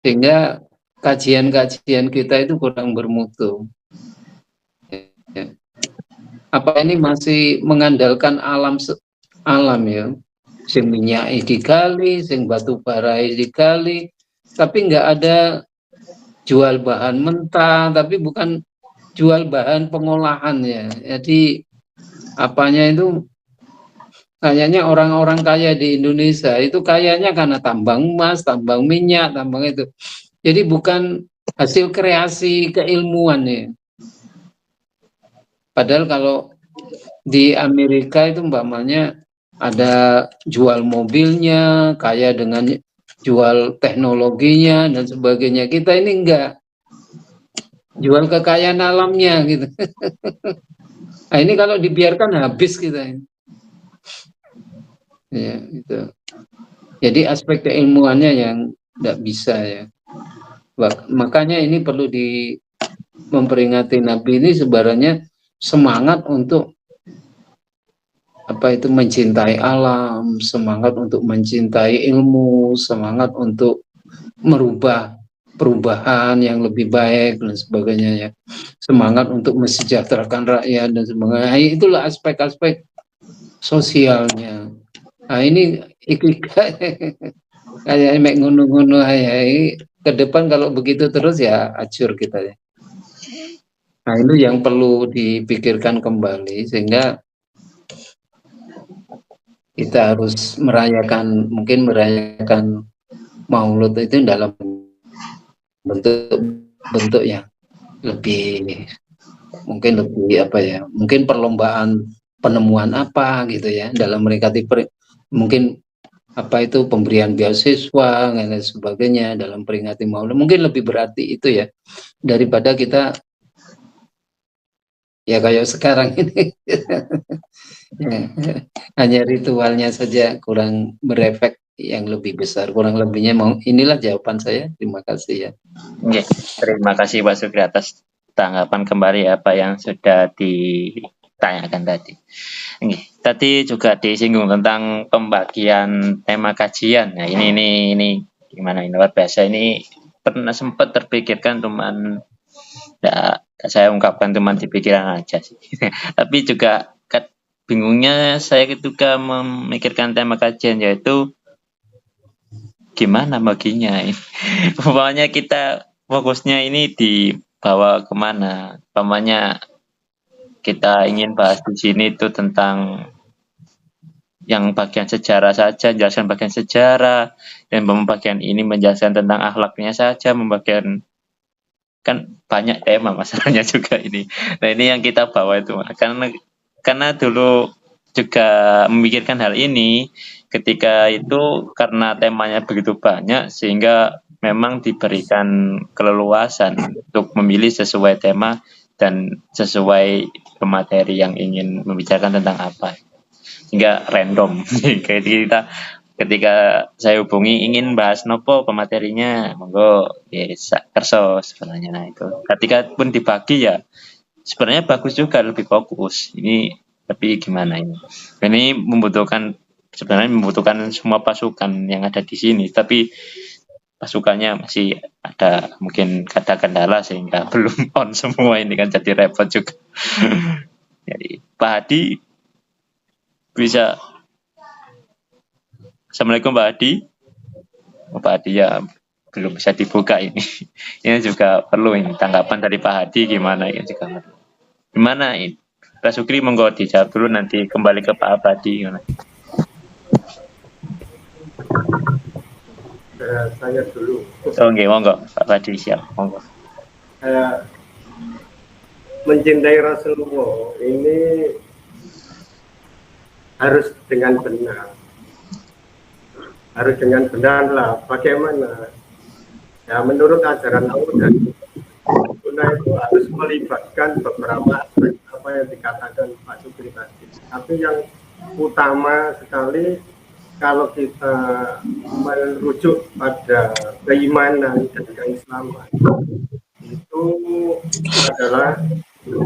Sehingga kajian-kajian kita itu kurang bermutu. Ya. Apa ini masih mengandalkan alam ya, sing minyak digali, sing batu bara digali, tapi nggak ada jual bahan mentah, tapi bukan jual bahan pengolahan ya. Jadi apanya itu kayaknya orang-orang kaya di Indonesia itu kayaknya karena tambang emas, tambang minyak, tambang itu. Jadi bukan hasil kreasi keilmuan ya. Padahal kalau di Amerika itu umpamanya ada jual mobilnya, kaya dengan jual teknologinya dan sebagainya. Kita ini enggak, jual kekayaan alamnya gitu. Nah ini kalau dibiarkan habis kita. Ya itu. Jadi aspek keilmuannya yang enggak bisa ya. Makanya ini perlu memperingati Nabi ini sebenarnya semangat untuk apa itu mencintai alam, semangat untuk mencintai ilmu, semangat untuk merubah perubahan yang lebih baik dan sebagainya ya, semangat untuk mensejahterakan rakyat dan sebagainya. Nah, itulah aspek-aspek sosialnya. Nah ini kayak mek ngono-ngono ke depan kalau begitu terus ya acur kita ya. Nah itu yang perlu dipikirkan kembali sehingga kita harus mungkin merayakan Maulud itu dalam bentuk yang lebih apa ya, mungkin perlombaan penemuan apa gitu ya dalam menikmati mungkin apa itu pemberian beasiswa dan lain sebagainya dalam peringati Maulud, mungkin lebih berarti itu ya daripada kita ya kayak sekarang ini ya, hanya ritualnya saja kurang berefek yang lebih besar. Kurang lebihnya inilah jawaban saya. Terima kasih ya. Oke, terima kasih Pak Sugri atas tanggapan kembali apa yang sudah ditanyakan tadi. Oke, tadi juga disinggung tentang pembagian tema kajian. Nah ini gimana ini luar biasa, ini pernah sempat terpikirkan cuman ya, saya ungkapkan cuman di pikiran aja sih. Tapi juga bingungnya saya ketika memikirkan tema kajian yaitu gimana baginya ini. Pokoknya kita fokusnya ini dibawa kemana. Umpamanya kita ingin bahas di sini itu tentang yang bagian sejarah saja, menjelaskan bagian sejarah, dan pembagian ini menjelaskan tentang akhlaknya saja, membagian kan banyak tema masalahnya juga ini. Nah ini yang kita bawa itu karena dulu juga memikirkan hal ini ketika itu karena temanya begitu banyak sehingga memang diberikan keleluasan untuk memilih sesuai tema dan sesuai materi yang ingin membicarakan tentang apa, sehingga random. Ketika saya hubungi ingin bahas nopo pematerinya, monggo kerso sebenarnya. Nah itu ketika pun dibagi ya sebenarnya bagus juga, lebih fokus ini. Tapi gimana ini sebenarnya membutuhkan semua pasukan yang ada di sini, tapi pasukannya masih ada mungkin ada kendala sehingga belum on semua, ini kan jadi repot juga. Jadi Pak Hadi bisa. Assalamualaikum Pak Hadi. Pak Hadi ya belum bisa dibuka ini. Ini juga perlu ini tanggapan dari Pak Hadi gimana ini juga. Gimana ini? Pak Sugri monggo dijawab dulu, nanti kembali ke Pak Abadi. Saya dulu. Oke, monggo Pak Abadi, siap, monggo. Mencintai Rasulullah ini harus dengan benar. Harus dengan benar lah. Bagaimana? Ya menurut ajaran Allah dan Sunnah itu harus melibatkan beberapa aspek apa yang dikatakan Pak Sugri tadi. Tapi yang utama sekali kalau kita merujuk pada keimanan dan keislaman itu adalah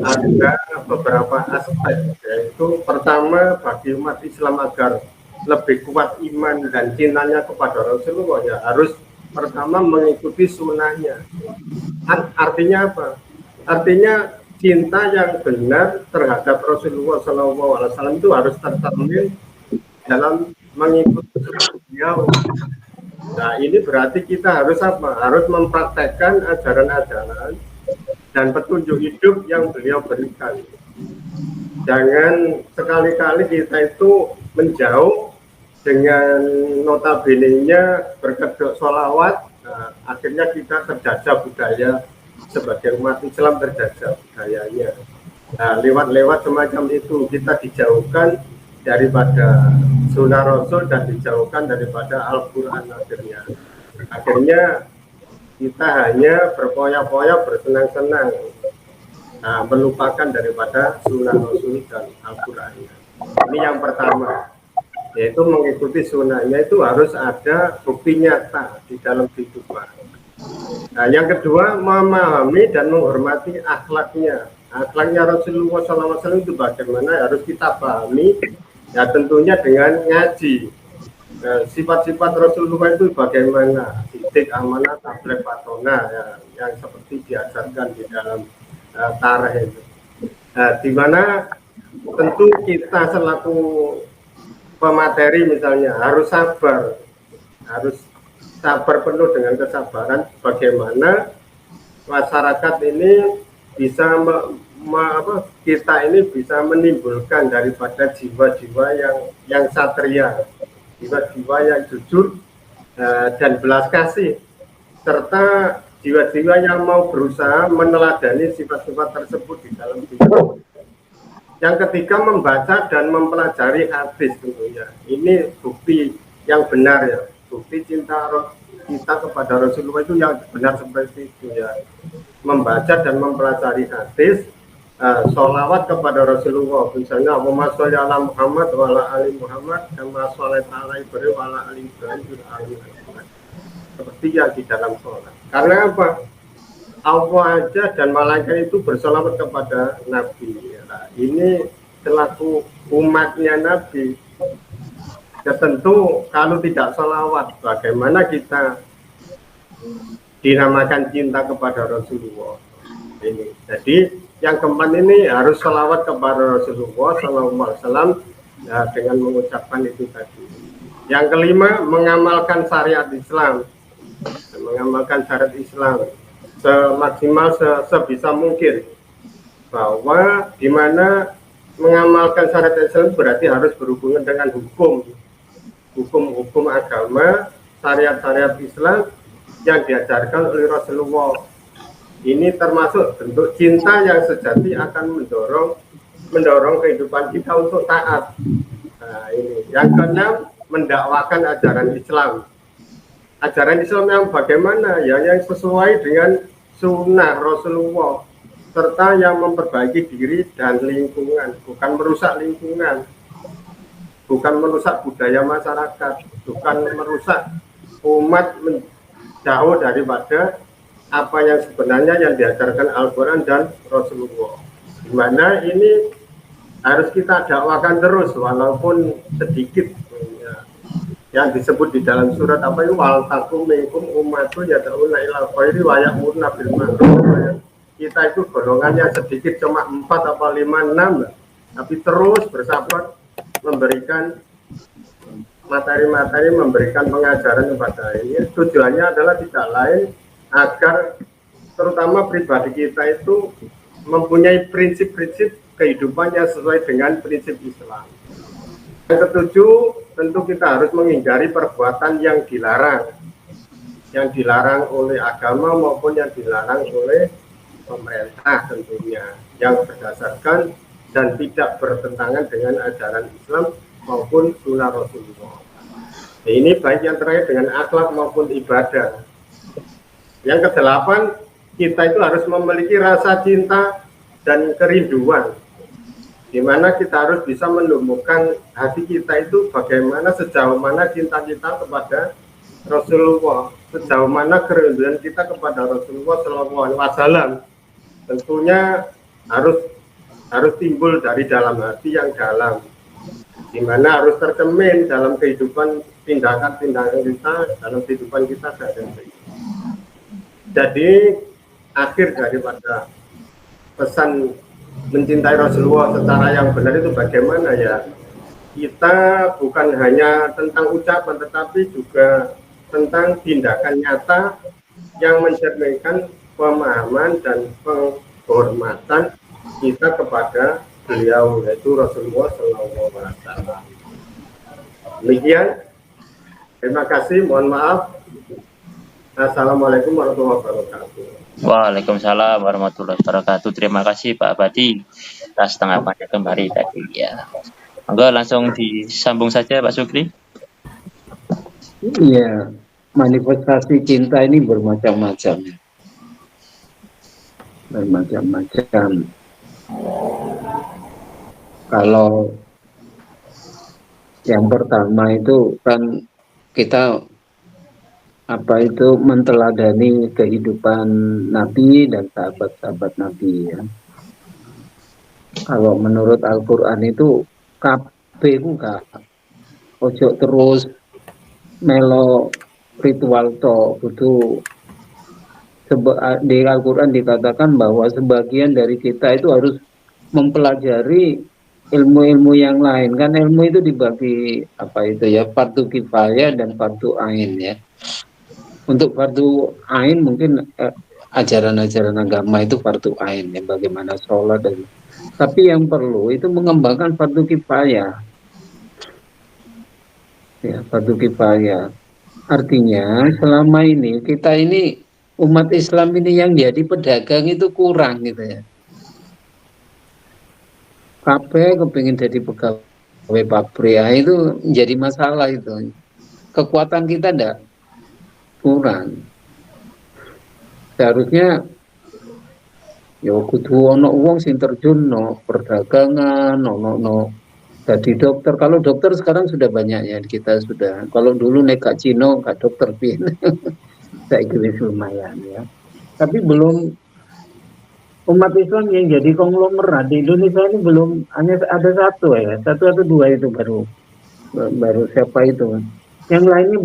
ada beberapa aspek, yaitu pertama bagi umat Islam agar lebih kuat iman dan cintanya kepada Rasulullah ya harus pertama mengikuti sunnahnya. Artinya apa? Artinya cinta yang benar terhadap Rasulullah SAW itu harus tercermin dalam mengikuti beliau. Nah, ini berarti kita harus apa? Harus mempraktekkan ajaran-ajaran dan petunjuk hidup yang beliau berikan. Jangan sekali-kali kita itu menjauh dengan notabene-nya berkedok sholawat, nah, akhirnya kita terjajah budaya sebagai umat Islam, terjajah budayanya. Nah, lewat-lewat semacam itu kita dijauhkan daripada sunnah Rasul dan dijauhkan daripada Al-Quran akhirnya. Akhirnya kita hanya berpoya-poya, bersenang-senang, nah, melupakan daripada sunnah Rasul dan Al-Quran. Ini yang pertama, yaitu mengikuti sunnahnya itu harus ada bukti nyata di dalam kehidupan. Nah, yang kedua, memahami dan menghormati akhlaknya. Akhlaknya Rasulullah SAW itu bagaimana harus kita pahami, ya tentunya dengan ngaji. Sifat-sifat Rasulullah itu bagaimana, titik amanah tabligh fatona, ya, yang seperti diajarkan di dalam tarikh itu. Di mana tentu kita selaku pemateri misalnya harus sabar penuh dengan kesabaran bagaimana masyarakat ini bisa kita ini bisa menimbulkan daripada jiwa-jiwa yang satria, jiwa-jiwa yang jujur dan belas kasih, serta jiwa-jiwa yang mau berusaha meneladani sifat-sifat tersebut di dalam hidup. Yang ketiga, membaca dan mempelajari hadis tentunya. Ini bukti yang benar ya, bukti cinta kita kepada Rasulullah itu yang benar seperti itu ya. Membaca dan mempelajari hadis, sholawat kepada Rasulullah, misalnya Allahumma sholli ala Muhammad wa ala ali Muhammad kama sholaita ala Ibrahim wa ala ali Ibrahim fil alamin. Seperti yang di dalam sholat. Karena apa? Allah aja dan malaikat itu bersolawat kepada Nabi. Nah, ini selaku umatnya Nabi. Ya tentu kalau tidak sholawat, bagaimana kita dinamakan cinta kepada Rasulullah? Ini. Jadi yang keempat ini harus sholawat kepada Rasulullah SAW ya, dengan mengucapkan itu tadi. Yang kelima, mengamalkan syariat Islam, mengamalkan syariat Islam semaksimal sebisa mungkin, bahwa dimana mengamalkan syariat Islam berarti harus berhubungan dengan hukum agama, syariat Islam yang diajarkan oleh Rasulullah. Ini termasuk bentuk cinta yang sejati akan mendorong kehidupan kita untuk taat. Nah, ini yang keenam, mendakwakan ajaran Islam. Ajaran Islam yang bagaimana ya, yang sesuai dengan sunnah Rasulullah, serta yang memperbaiki diri dan lingkungan, bukan merusak lingkungan, bukan merusak budaya masyarakat, bukan merusak umat jauh daripada apa yang sebenarnya yang diajarkan Al-Quran dan Rasulullah. Di mana ini harus kita dakwakan terus walaupun sedikit ya, yang disebut di dalam surat apa itu, wal takum minkum ummatun yad'una ilal khairi wa ya'muruna bil ma'ruf. Kita itu golongannya sedikit, cuma 4 apa 5 6, tapi terus bersabar memberikan materi-materi, memberikan pengajaran kepada ini. Tujuannya adalah tidak lain agar terutama pribadi kita itu mempunyai prinsip-prinsip kehidupan yang sesuai dengan prinsip Islam. Yang ketujuh, tentu kita harus menghindari perbuatan yang dilarang oleh agama maupun yang dilarang oleh pemerintah tentunya, yang berdasarkan dan tidak bertentangan dengan ajaran Islam maupun sunnah Rasulullah. Nah, ini baik yang terkait dengan akhlak maupun ibadah. Yang kedelapan, kita itu harus memiliki rasa cinta dan kerinduan, di mana kita harus bisa menumbuhkan hati kita itu bagaimana, sejauh mana cinta kita kepada Rasulullah, sejauh mana kerinduan kita kepada Rasulullah SAW. Tentunya harus timbul dari dalam hati yang dalam, di mana harus tercermin dalam kehidupan, tindakan-tindakan kita dalam kehidupan kita sehari-hari. Jadi akhir daripada pesan mencintai Rasulullah secara yang benar itu bagaimana ya? Kita bukan hanya tentang ucapan tetapi juga tentang tindakan nyata yang mencerminkan pemahaman dan penghormatan kita kepada beliau yaitu Rasulullah Sallallahu Alaihi Wasallam. Demikian, terima kasih. Mohon maaf. Assalamualaikum warahmatullahi wabarakatuh. Waalaikumsalam warahmatullahi wabarakatuh. Terima kasih Pak Abadi atas tanggapannya kembali tadi ya. Monggo langsung disambung saja Pak Sukri. Iya, manifestasi cinta ini bermacam-macam. Bermacam-macam. Kalau yang pertama itu kan kita menteladani kehidupan Nabi dan sahabat-sahabat Nabi ya. Kalau menurut Al-Quran itu kabeh ku gak ojo terus melo ritual to kudu di Al-Quran dikatakan bahwa sebagian dari kita itu harus mempelajari ilmu-ilmu yang lain. Kan ilmu itu dibagi fardu kifayah dan fardu ain ya. Untuk fardu ain mungkin ajaran-ajaran agama itu fardu ain ya, bagaimana sholat dan tapi yang perlu itu mengembangkan fardu kifayah. Ya, fardu kifayah. Artinya selama ini kita ini umat Islam ini yang jadi pedagang itu kurang gitu ya. Kabeh kepingin jadi pegawai pabrik itu jadi masalah itu. Kekuatan kita ndak kurang. Seharusnya ya kudu ono wong sing terjun no perdagangan, no jadi dokter. Kalau dokter sekarang sudah banyak ya kita sudah. Kalau dulu nek Cino gak dokter pin. Saya kira lumayan ya. Tapi belum umat Islam yang jadi konglomerat di Indonesia ini belum, hanya ada satu atau dua itu baru siapa itu. Yang lainnya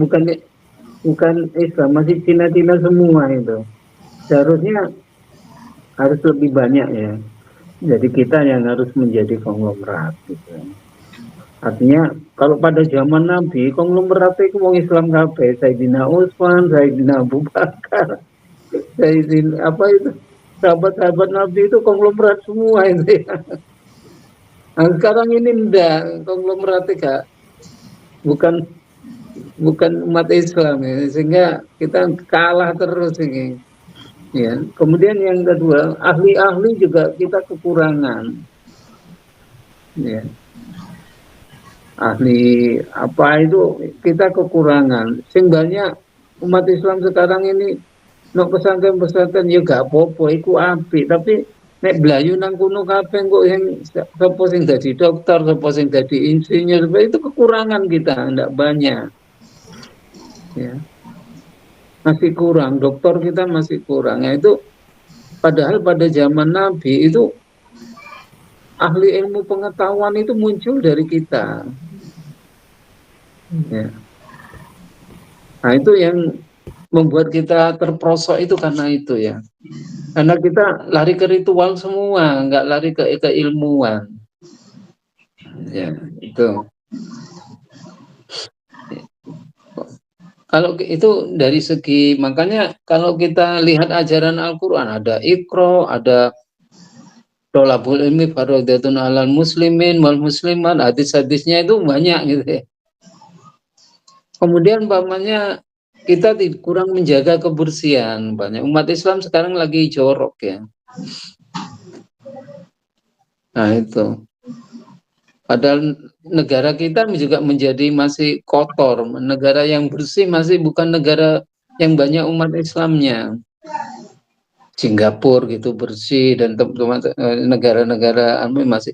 bukan Islam, masih Cina semua itu. Seharusnya harus lebih banyak ya. Jadi kita yang harus menjadi konglomerat gitu. Artinya kalau pada zaman Nabi konglomerat itu wong Islam kabeh, Sayyidina Utsman, Sayyidina Abu Bakar, Sayyidina sahabat-sahabat Nabi itu konglomerat semua itu ya. Nah, sekarang ini enggak, konglomerat bukan umat Islam ya, sehingga kita kalah terus ini. Ya. Kemudian yang kedua, ahli-ahli juga kita kekurangan. Ya. Ahli itu kita kekurangan. Sehingga umat Islam sekarang ini no pesantren ya gak apa-apa iku apik, tapi nek blayu nang kuno kabeh kok yang sapa sing dadi dokter, sapa sing dadi insinyur, itu kekurangan kita, ndak banyak. Ya. Masih kurang, dokter kita masih kurang. Ya, itu padahal pada zaman Nabi itu ahli ilmu pengetahuan itu muncul dari kita. Ya. Nah, itu yang membuat kita terperosok itu karena itu ya. Karena kita lari ke ritual semua, nggak lari ke ilmuwan. Ya, itu. Kalau itu dari segi, makanya kalau kita lihat ajaran Al-Quran ada Iqra, ada Tolabul ilmi fardhatun 'alal muslimin wal muslimat, hadis-hadisnya itu banyak gitu ya. Kemudian umpamanya kita kurang menjaga kebersihan, banyak umat Islam sekarang lagi jorok ya. Nah itu. Padahal negara kita juga menjadi masih kotor, negara yang bersih masih bukan negara yang banyak umat Islamnya. Singapura gitu bersih dan negara-negara masih,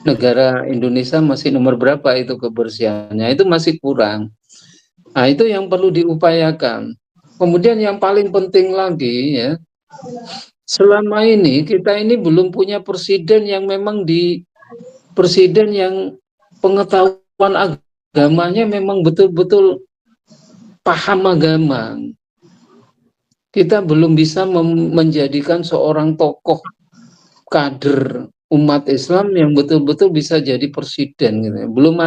negara Indonesia masih nomor berapa itu kebersihannya, itu masih kurang. Nah itu yang perlu diupayakan. Kemudian yang paling penting lagi ya, selama ini kita ini belum punya presiden yang memang presiden yang pengetahuan agamanya memang betul-betul paham agama. Kita belum bisa menjadikan seorang tokoh kader umat Islam yang betul-betul bisa jadi presiden gitu. Belum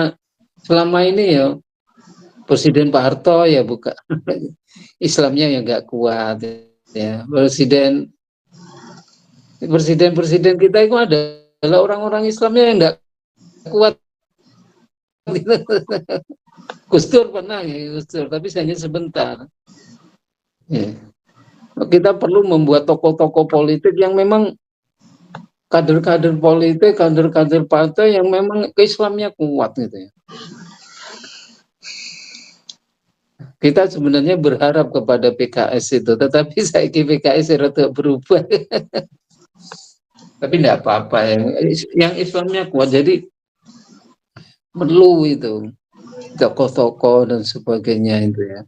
selama ini ya Presiden Pak Harto ya bukan Islamnya yang nggak kuat ya. Presiden kita itu adalah orang-orang Islamnya yang nggak kuat. Gus Dur pernah ya, Gus Dur, tapi hanya sebentar. Ya. Kita perlu membuat tokoh-tokoh politik yang memang kader-kader politik, kader-kader partai yang memang Islamnya kuat gitu ya. Kita sebenarnya berharap kepada PKS itu, tetapi saya kira PKS itu berubah. Tapi tidak apa-apa, yang Islamnya kuat, jadi perlu itu tokoh-tokoh dan sebagainya itu ya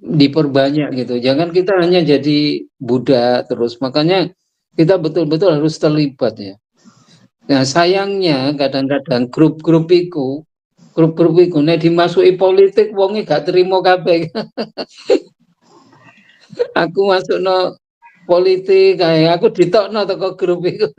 diperbanyak gitu. Jangan kita hanya jadi budak terus, makanya kita betul-betul harus terlibat ya. Nah sayangnya kadang-kadang grup-grup itu nek dimasuki politik wonge gak terima kabeh. Aku masuk no politik kayak aku ditokno toko grup itu.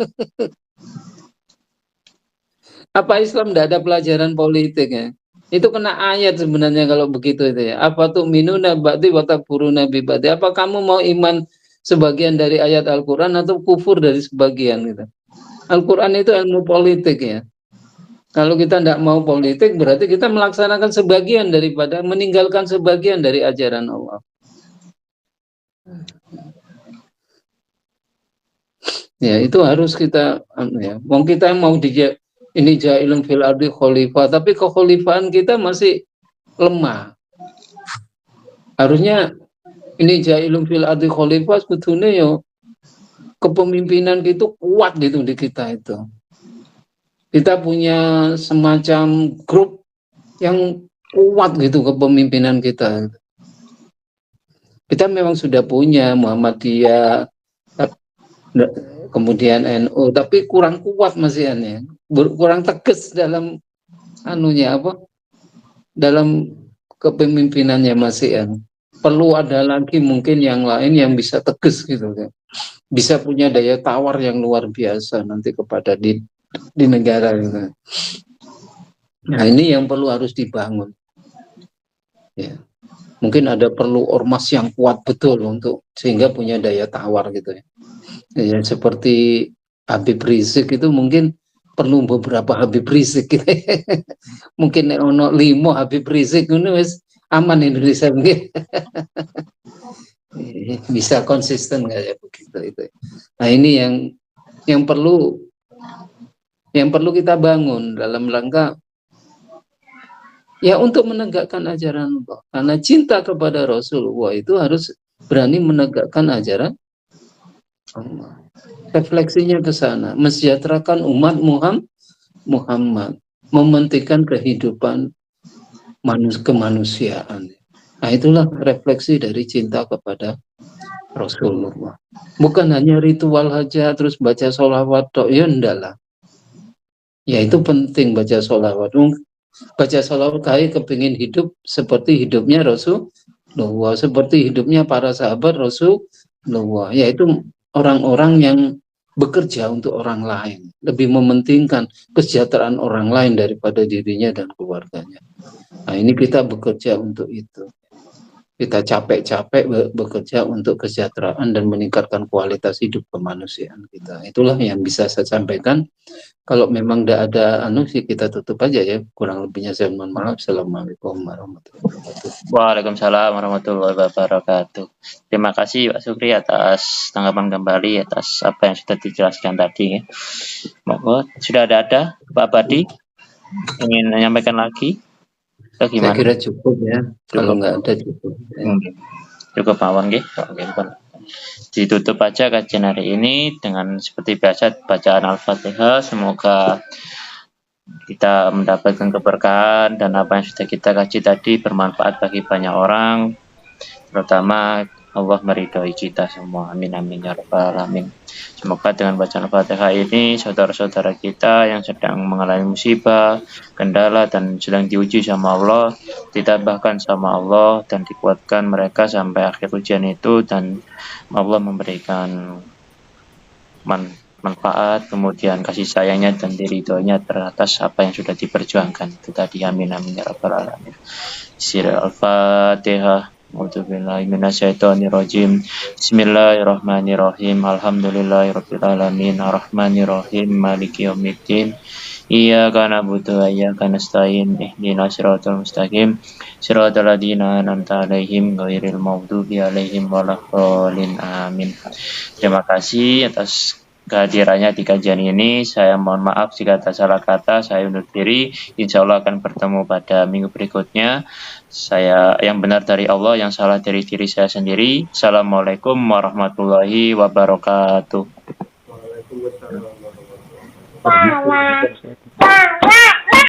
Apa Islam tidak ada pelajaran politik ya? Itu kena ayat sebenarnya kalau begitu itu ya. Apa tuh minuna ba'di wa takfuruna bi ba'di? Apa kamu mau iman sebagian dari ayat Al-Qur'an atau kufur dari sebagian gitu? Al-Qur'an itu ilmu politik ya. Kalau kita tidak mau politik berarti kita melaksanakan sebagian daripada meninggalkan sebagian dari ajaran Allah. Ya itu harus kita ya. Wong kita mau ini ja'ilun fil ardi khalifah, tapi kekhalifahan kita masih lemah. Harusnya ini ja'ilun fil ardi khalifah sebetulnya yo kepemimpinan itu kuat gitu di kita itu. Kita punya semacam grup yang kuat gitu kepemimpinan kita. Kita memang sudah punya Muhammadiyah, kemudian NU, tapi kurang kuat masih aneh, kurang tegas dalam dalam kepemimpinannya masih perlu ada lagi mungkin yang lain yang bisa tegas gitu kan, bisa punya daya tawar yang luar biasa nanti kepada di negara gitu. Nah ini yang perlu harus dibangun ya. Mungkin ada perlu ormas yang kuat betul untuk sehingga punya daya tawar gitu ya. Ya seperti Habib Rizik itu mungkin perlu beberapa Habib Rizik gitu. Mungkin ono 5 Habib Rizik itu aman Indonesia mungkin. Bisa konsisten kayak begitu itu. Nah ini yang perlu kita bangun dalam rangka ya untuk menegakkan ajaran Allah. Karena cinta kepada Rasulullah itu harus berani menegakkan ajaran Allah. Refleksinya ke sana, mensejahterakan umat Muhammad, mementingkan kehidupan kemanusiaan. Nah itulah refleksi dari cinta kepada Rasulullah. Bukan hanya ritual aja terus baca sholawat, ya enggak lah. Ya itu penting baca sholawat. Baca sholawat kayak kepingin hidup seperti hidupnya Rasulullah, seperti hidupnya para sahabat Rasulullah, yaitu orang-orang yang bekerja untuk orang lain, lebih mementingkan kesejahteraan orang lain daripada dirinya dan keluarganya. Nah ini kita bekerja untuk itu. Kita capek-capek bekerja untuk kesejahteraan dan meningkatkan kualitas hidup kemanusiaan kita. Itulah yang bisa saya sampaikan. Kalau memang tidak ada sih kita tutup aja ya. Kurang lebihnya saya mohon maaf. Assalamualaikum warahmatullahi wabarakatuh. Waalaikumsalam warahmatullahi wabarakatuh. Terima kasih Pak Sukri atas tanggapan kembali atas apa yang sudah dijelaskan tadi ya. Monggo sudah ada Pak Badi ingin menyampaikan lagi? Saya kira cukup ya. Kalau nggak ada cukup. Cukup Mawon nggih. Ditutup aja kajian hari ini dengan seperti biasa bacaan Al-Fatihah. Semoga kita mendapatkan keberkahan dan apa yang sudah kita kaji tadi bermanfaat bagi banyak orang, terutama Allah meridhoi kita semua. Amin amin ya rabbal alamin. Semoga dengan bacaan Al-Fatihah ini saudara-saudara kita yang sedang mengalami musibah, kendala dan sedang diuji sama Allah ditambahkan sama Allah dan dikuatkan mereka sampai akhir ujian itu, dan Allah memberikan manfaat, kemudian kasih sayangnya dan ridhonya teratas apa yang sudah diperjuangkan. Itu tadi, amin amin ya rabbal alamin. Surah Al-Fatihah. A'udzubillahi minasyaitonirrajim. Bismillahirrahmanirrahim. Alhamdulillahirabbil alamin. Arrahmanirrahim. Maliki yaumiddin. Iyyaka na'budu wa iyyaka nasta'in. Ihdinas siratal mustaqim. Siratal ladzina an'amta 'alaihim ghairil maghdubi 'alaihim waladdallin. Amin. Terima kasih atas kehadirannya di kajian ini. Saya mohon maaf jika ada salah kata. Saya undur diri. Insya Allah akan bertemu pada minggu berikutnya. Saya yang benar dari Allah, yang salah dari diri saya sendiri. Assalamualaikum warahmatullahi wabarakatuh. Waalaikumsalam warahmatullahi wabarakatuh.